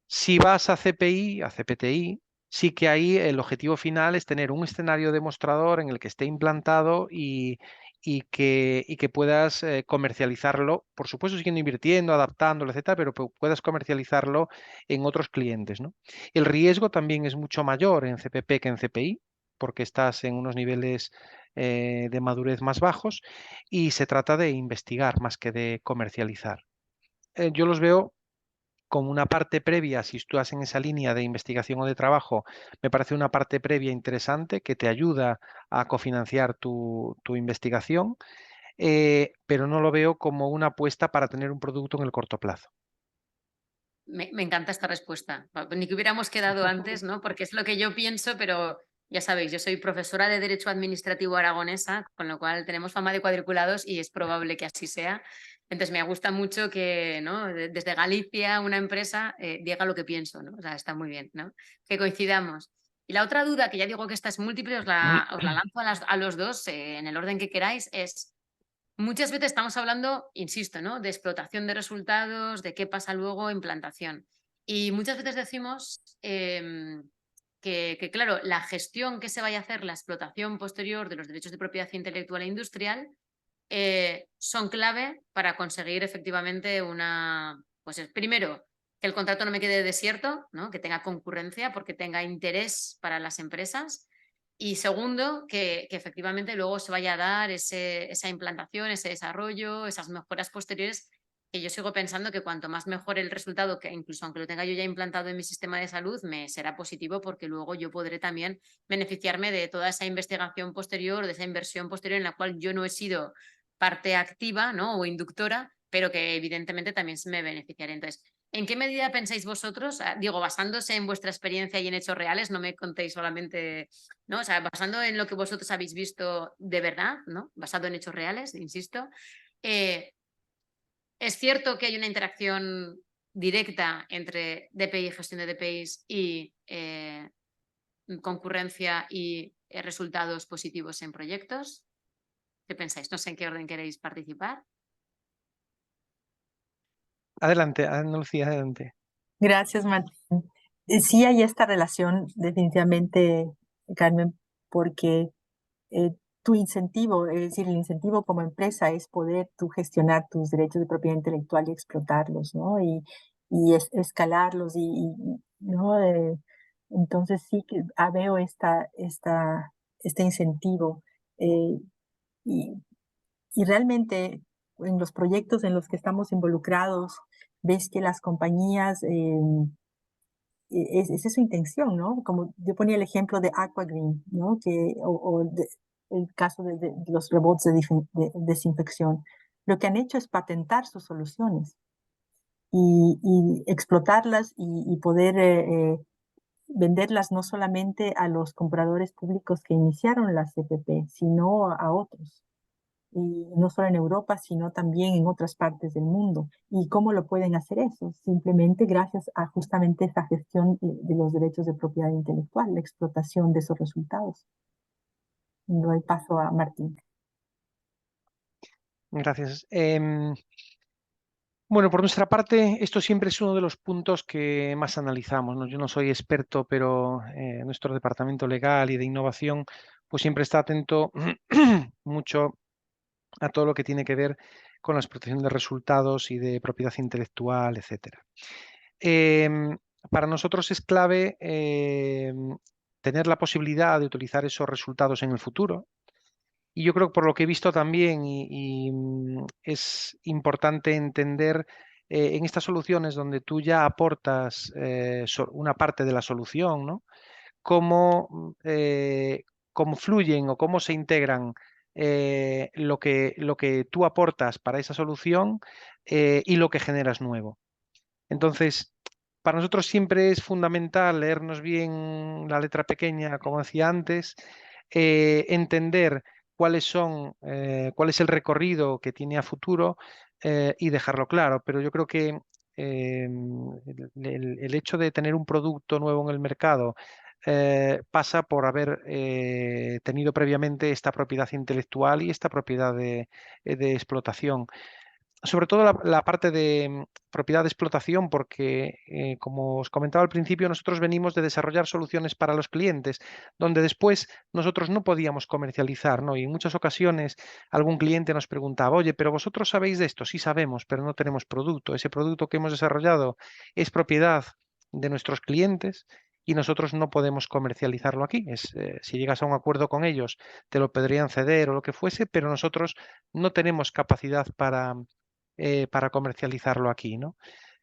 [SPEAKER 3] Si vas a CPI, a CPTI, sí que ahí el objetivo final es tener un escenario demostrador en el que esté implantado y que puedas comercializarlo, por supuesto siguiendo invirtiendo, adaptándolo, etcétera, pero puedas comercializarlo en otros clientes, ¿no? El riesgo también es mucho mayor en CPP que en CPI, porque estás en unos niveles de madurez más bajos y se trata de investigar más que de comercializar. Yo los veo como una parte previa, si estás en esa línea de investigación o de trabajo, me parece una parte previa interesante que te ayuda a cofinanciar tu investigación, pero no lo veo como una apuesta para tener un producto en el corto plazo.
[SPEAKER 1] Me encanta esta respuesta. Ni que hubiéramos quedado antes, ¿no? Porque es lo que yo pienso, pero ya sabéis, yo soy profesora de Derecho Administrativo aragonesa, con lo cual tenemos fama de cuadriculados y es probable que así sea. Entonces me gusta mucho que, ¿no? Desde Galicia una empresa diga lo que pienso, ¿no? O sea, está muy bien, ¿no? Que coincidamos. Y la otra duda, que ya digo que esta es múltiple, os la lanzo a los dos en el orden que queráis, es muchas veces estamos hablando, insisto, ¿no? De explotación de resultados, de qué pasa luego en plantación. Y muchas veces decimos claro, la gestión que se vaya a hacer, la explotación posterior de los derechos de propiedad intelectual e industrial, son clave para conseguir efectivamente pues primero, que el contrato no me quede desierto, ¿no? Que tenga concurrencia porque tenga interés para las empresas. Y segundo, que efectivamente luego se vaya a dar esa implantación, ese desarrollo, esas mejoras posteriores que yo sigo pensando que cuanto más mejor el resultado, que incluso aunque lo tenga yo ya implantado en mi sistema de salud, me será positivo porque luego yo podré también beneficiarme de toda esa investigación posterior, de esa inversión posterior en la cual yo no he sido parte activa, ¿no? O inductora, pero que evidentemente también se me beneficiaré. Entonces, ¿en qué medida pensáis vosotros, digo, basándose en vuestra experiencia y en hechos reales, no me contéis solamente, ¿no? O sea, basando en lo que vosotros habéis visto de verdad, ¿no? Basado en hechos reales, insisto. Es cierto que hay una interacción directa entre DPI, gestión de DPIs y concurrencia y resultados positivos en proyectos. ¿Qué pensáis? No sé en qué orden queréis participar.
[SPEAKER 3] Adelante, Ana Lucía, adelante.
[SPEAKER 2] Gracias, Martín. Sí hay esta relación definitivamente, Carmen, porque tu incentivo, es decir, el incentivo como empresa es poder tú gestionar tus derechos de propiedad intelectual y explotarlos, ¿no? Y escalarlos ¿no? Entonces sí que veo este incentivo eh, y, y realmente en los proyectos en los que estamos involucrados, ves que las compañías esa es su intención, ¿no? Como yo ponía el ejemplo de Aquagreen, ¿no? El caso de los robots de desinfección. Lo que han hecho es patentar sus soluciones y explotarlas y poder venderlas no solamente a los compradores públicos que iniciaron las CPP, sino a otros y no solo en Europa, sino también en otras partes del mundo. ¿Y cómo lo pueden hacer eso? Simplemente gracias a justamente esta gestión de los derechos de propiedad intelectual, la explotación de esos resultados. Doy paso a Martín.
[SPEAKER 3] Gracias. Bueno, por nuestra parte, esto siempre es uno de los puntos que más analizamos, ¿no? Yo no soy experto, pero nuestro departamento legal y de innovación, pues siempre está atento mucho a todo lo que tiene que ver con la explotación de resultados y de propiedad intelectual, etcétera. Para nosotros es clave tener la posibilidad de utilizar esos resultados en el futuro. Y yo creo que por lo que he visto también, es importante entender en estas soluciones donde tú ya aportas una parte de la solución, ¿no? Cómo fluyen o cómo se integran lo que tú aportas para esa solución y lo que generas nuevo. Entonces, para nosotros siempre es fundamental leernos bien la letra pequeña, como decía antes, entender cuál es el recorrido que tiene a futuro y dejarlo claro. Pero yo creo que el hecho de tener un producto nuevo en el mercado pasa por haber tenido previamente esta propiedad intelectual y esta propiedad de explotación. Sobre todo la parte de propiedad de explotación, porque, como os comentaba al principio, nosotros venimos de desarrollar soluciones para los clientes, donde después nosotros no podíamos comercializar, ¿no? Y en muchas ocasiones algún cliente nos preguntaba, oye, pero vosotros sabéis de esto, sí sabemos, pero no tenemos producto. Ese producto que hemos desarrollado es propiedad de nuestros clientes y nosotros no podemos comercializarlo aquí. Si llegas a un acuerdo con ellos, te lo podrían ceder o lo que fuese, pero nosotros no tenemos capacidad para comercializarlo aquí, ¿no?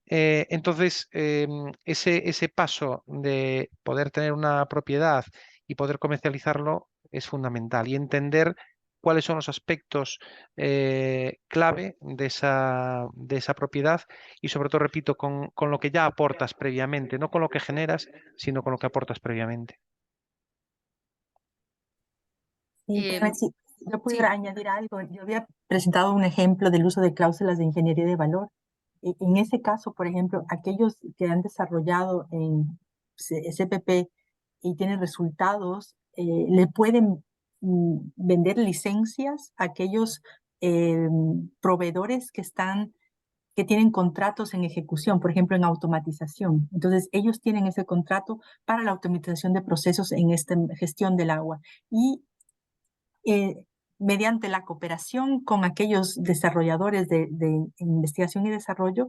[SPEAKER 3] Entonces, ese paso de poder tener una propiedad y poder comercializarlo es fundamental y entender cuáles son los aspectos clave de esa propiedad y sobre todo, repito, con lo que ya aportas previamente, no con lo que generas, sino con lo que aportas previamente.
[SPEAKER 2] Y Carmen, si yo pudiera
[SPEAKER 1] Sí,
[SPEAKER 2] añadir algo, yo había presentado un ejemplo del uso de cláusulas de ingeniería de valor. En ese caso, por ejemplo, aquellos que han desarrollado en CPP y tienen resultados, le pueden vender licencias a aquellos proveedores que tienen contratos en ejecución, por ejemplo, en automatización. Entonces, ellos tienen ese contrato para la automatización de procesos en esta gestión del agua. Y mediante la cooperación con aquellos desarrolladores de investigación y desarrollo,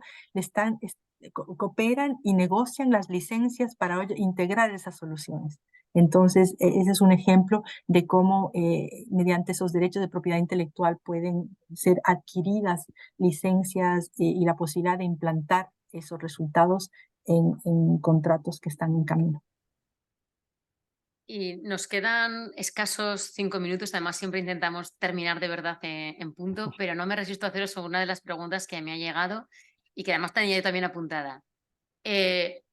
[SPEAKER 2] cooperan y negocian las licencias para integrar esas soluciones. Entonces, ese es un ejemplo de cómo mediante esos derechos de propiedad intelectual pueden ser adquiridas licencias y la posibilidad de implantar esos resultados en contratos que están en camino.
[SPEAKER 1] Y nos quedan escasos 5 minutos, además siempre intentamos terminar de verdad en punto, pero no me resisto a haceros una de las preguntas que me ha llegado y que además tenía yo también apuntada.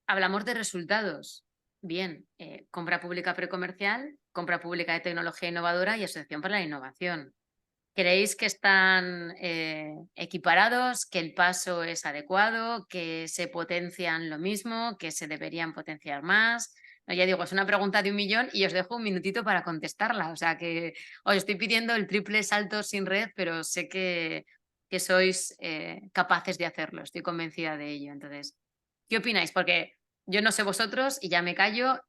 [SPEAKER 1] Hablamos de resultados. Bien, compra pública precomercial, compra pública de tecnología innovadora y asociación para la innovación. ¿Creéis que están equiparados, que el paso es adecuado, que se potencian lo mismo, que se deberían potenciar más? No, ya digo, es una pregunta de 1.000.000 y os dejo un minutito para contestarla. O sea que os estoy pidiendo el triple salto sin red, pero sé que sois capaces de hacerlo. Estoy convencida de ello. Entonces, ¿qué opináis? Porque yo no sé vosotros, y ya me callo,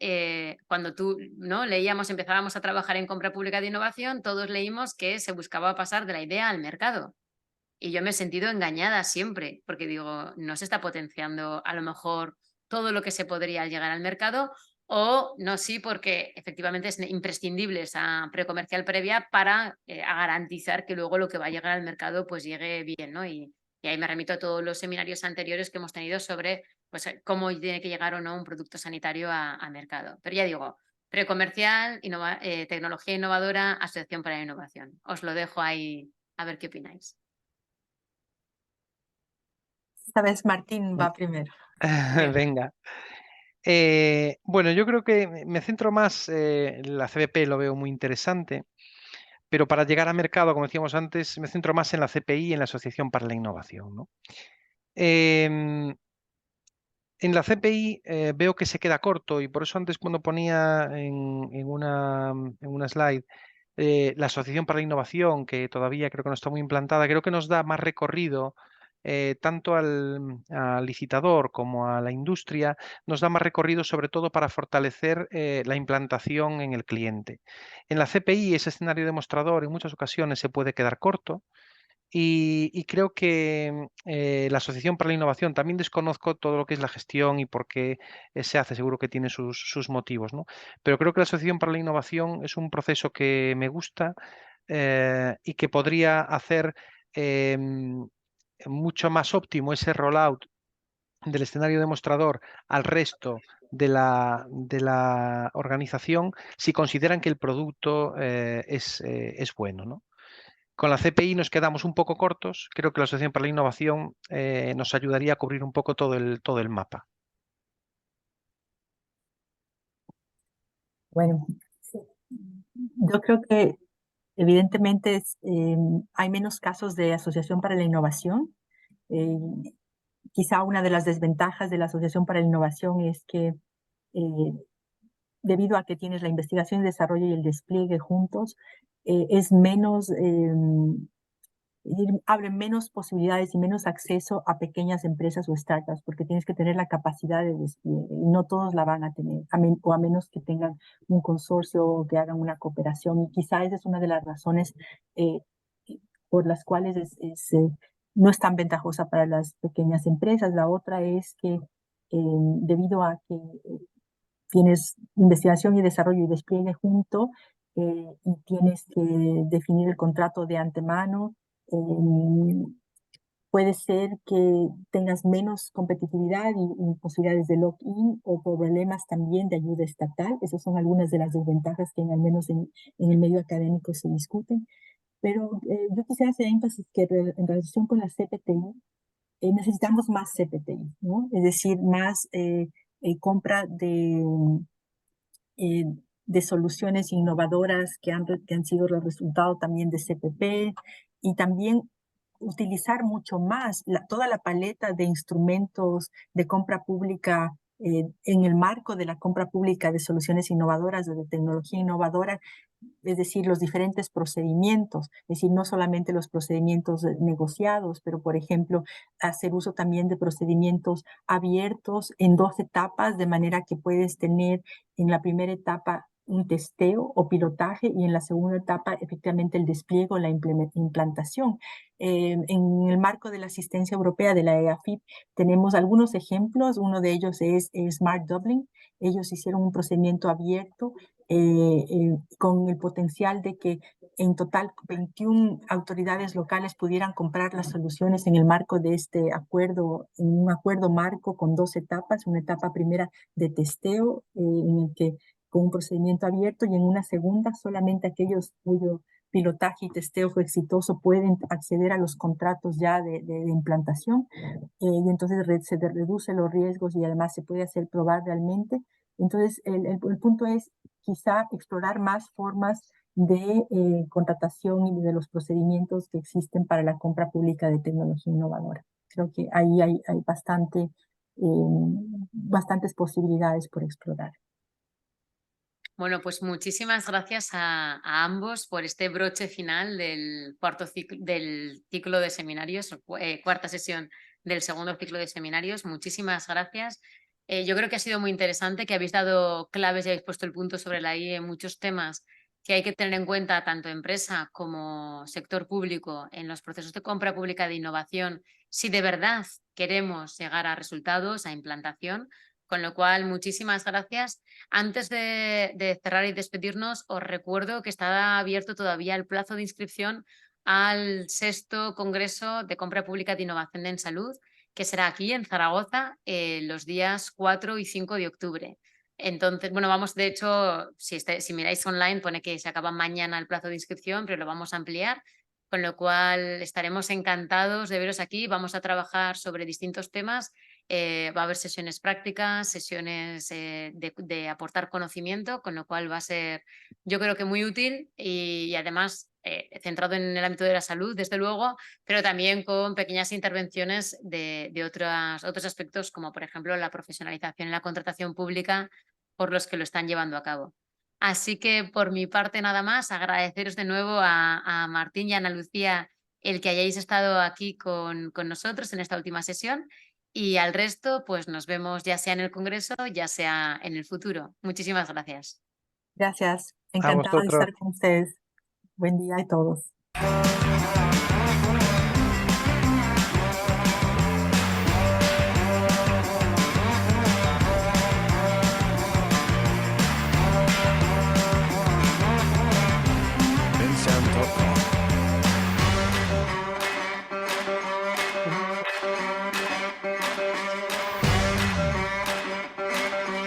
[SPEAKER 1] cuando tú, ¿no? Leíamos, empezábamos a trabajar en compra pública de innovación, todos leímos que se buscaba pasar de la idea al mercado. Y yo me he sentido engañada siempre, porque digo, no se está potenciando a lo mejor todo lo que se podría al llegar al mercado, o no, sí, porque efectivamente es imprescindible esa precomercial previa para a garantizar que luego lo que va a llegar al mercado pues llegue bien, ¿no? Y ahí me remito a todos los seminarios anteriores que hemos tenido sobre pues, cómo tiene que llegar o no un producto sanitario a mercado. Pero ya digo, precomercial, tecnología innovadora, asociación para la innovación. Os lo dejo ahí a ver qué opináis.
[SPEAKER 2] Esta vez Martín va primero.
[SPEAKER 1] Venga.
[SPEAKER 3] Venga. Bueno, yo creo que me centro más, la CBP lo veo muy interesante, pero para llegar a mercado, como decíamos antes, me centro más en la CPI, en la Asociación para la Innovación, ¿no? Em, en la CPI veo que se queda corto y por eso antes cuando ponía en una slide la Asociación para la Innovación, que todavía creo que no está muy implantada, creo que nos da más recorrido tanto al licitador como a la industria, nos da más recorrido sobre todo para fortalecer la implantación en el cliente. En la CPI ese escenario demostrador en muchas ocasiones se puede quedar corto. Y creo que la Asociación para la Innovación, también desconozco todo lo que es la gestión y por qué se hace, seguro que tiene sus motivos, ¿no? Pero creo que la Asociación para la Innovación es un proceso que me gusta y que podría hacer mucho más óptimo ese rollout del escenario demostrador al resto de la organización si consideran que el producto es bueno, ¿no? Con la CPI nos quedamos un poco cortos. Creo que la Asociación para la Innovación nos ayudaría a cubrir un poco todo el mapa.
[SPEAKER 2] Bueno, yo creo que evidentemente hay menos casos de asociación para la innovación. Eh, Quizá una de las desventajas de la Asociación para la Innovación es que eh, debido a que tienes la investigación y desarrollo y el despliegue juntos, es menos, abre menos posibilidades y menos acceso a pequeñas empresas o startups, porque tienes que tener la capacidad de despliegue y no todos la van a tener, o a menos que tengan un consorcio o que hagan una cooperación. Y quizá esa es una de las razones eh, por las cuales no es tan ventajosa para las pequeñas empresas. La otra es que debido a que tienes investigación y desarrollo y despliegue junto y tienes que definir el contrato de antemano. Puede ser que tengas menos competitividad y posibilidades de lock-in o problemas también de ayuda estatal. Esas son algunas de las desventajas que al menos en el medio académico se discuten. Pero yo quisiera hacer énfasis que en relación con la CPTI, necesitamos más CPTI, ¿no? Es decir, más compra eh, de soluciones innovadoras que han sido el resultado también de CPP y también utilizar mucho más toda la paleta de instrumentos de compra pública en el marco de la compra pública de soluciones innovadoras o de tecnología innovadora, es decir, los diferentes procedimientos, es decir, no solamente los procedimientos negociados, pero por ejemplo, hacer uso también de procedimientos abiertos en 2 etapas, de manera que puedes tener en la primera etapa un testeo o pilotaje y en la segunda etapa efectivamente el despliegue o la implantación. En el marco de la asistencia europea de la EAFIP tenemos algunos ejemplos, uno de ellos es Smart Dublin. Ellos hicieron un procedimiento abierto con el potencial de que en total 21 autoridades locales pudieran comprar las soluciones en el marco de este acuerdo, en un acuerdo marco con 2 etapas, una etapa primera de testeo en el que con un procedimiento abierto y en una segunda solamente aquellos cuyo pilotaje y testeo fue exitoso pueden acceder a los contratos ya de implantación y entonces se reducen los riesgos y además se puede hacer probar realmente. Entonces el punto es quizá explorar más formas de contratación y de los procedimientos que existen para la compra pública de tecnología innovadora. Creo que ahí hay bastantes posibilidades por explorar.
[SPEAKER 1] Bueno, pues muchísimas gracias a ambos por este broche final del del ciclo de seminarios, cuarta sesión del segundo ciclo de seminarios. Muchísimas gracias. Yo creo que ha sido muy interesante, que habéis dado claves y habéis puesto el punto sobre la I en muchos temas que hay que tener en cuenta tanto empresa como sector público en los procesos de compra pública de innovación, si de verdad queremos llegar a resultados, a implantación. Con lo cual, muchísimas gracias. Antes de cerrar y despedirnos, os recuerdo que está abierto todavía el plazo de inscripción al 6º Congreso de Compra Pública de Innovación en Salud, que será aquí en Zaragoza los días 4 y 5 de octubre. Entonces, bueno, vamos, de hecho, si miráis online, pone que se acaba mañana el plazo de inscripción, pero lo vamos a ampliar, con lo cual estaremos encantados de veros aquí. Vamos a trabajar sobre distintos temas. Va a haber sesiones prácticas, sesiones de aportar conocimiento, con lo cual va a ser, yo creo que muy útil y además centrado en el ámbito de la salud, desde luego, pero también con pequeñas intervenciones de otros aspectos, como por ejemplo la profesionalización en la contratación pública por los que lo están llevando a cabo. Así que por mi parte nada más, agradeceros de nuevo a Martín y a Ana Lucía el que hayáis estado aquí con nosotros en esta última sesión. Y al resto, pues nos vemos ya sea en el Congreso, ya sea en el futuro. Muchísimas gracias.
[SPEAKER 2] Gracias.
[SPEAKER 3] A
[SPEAKER 2] Encantada de
[SPEAKER 3] vosotros.
[SPEAKER 2] estar con ustedes. Buen día a todos.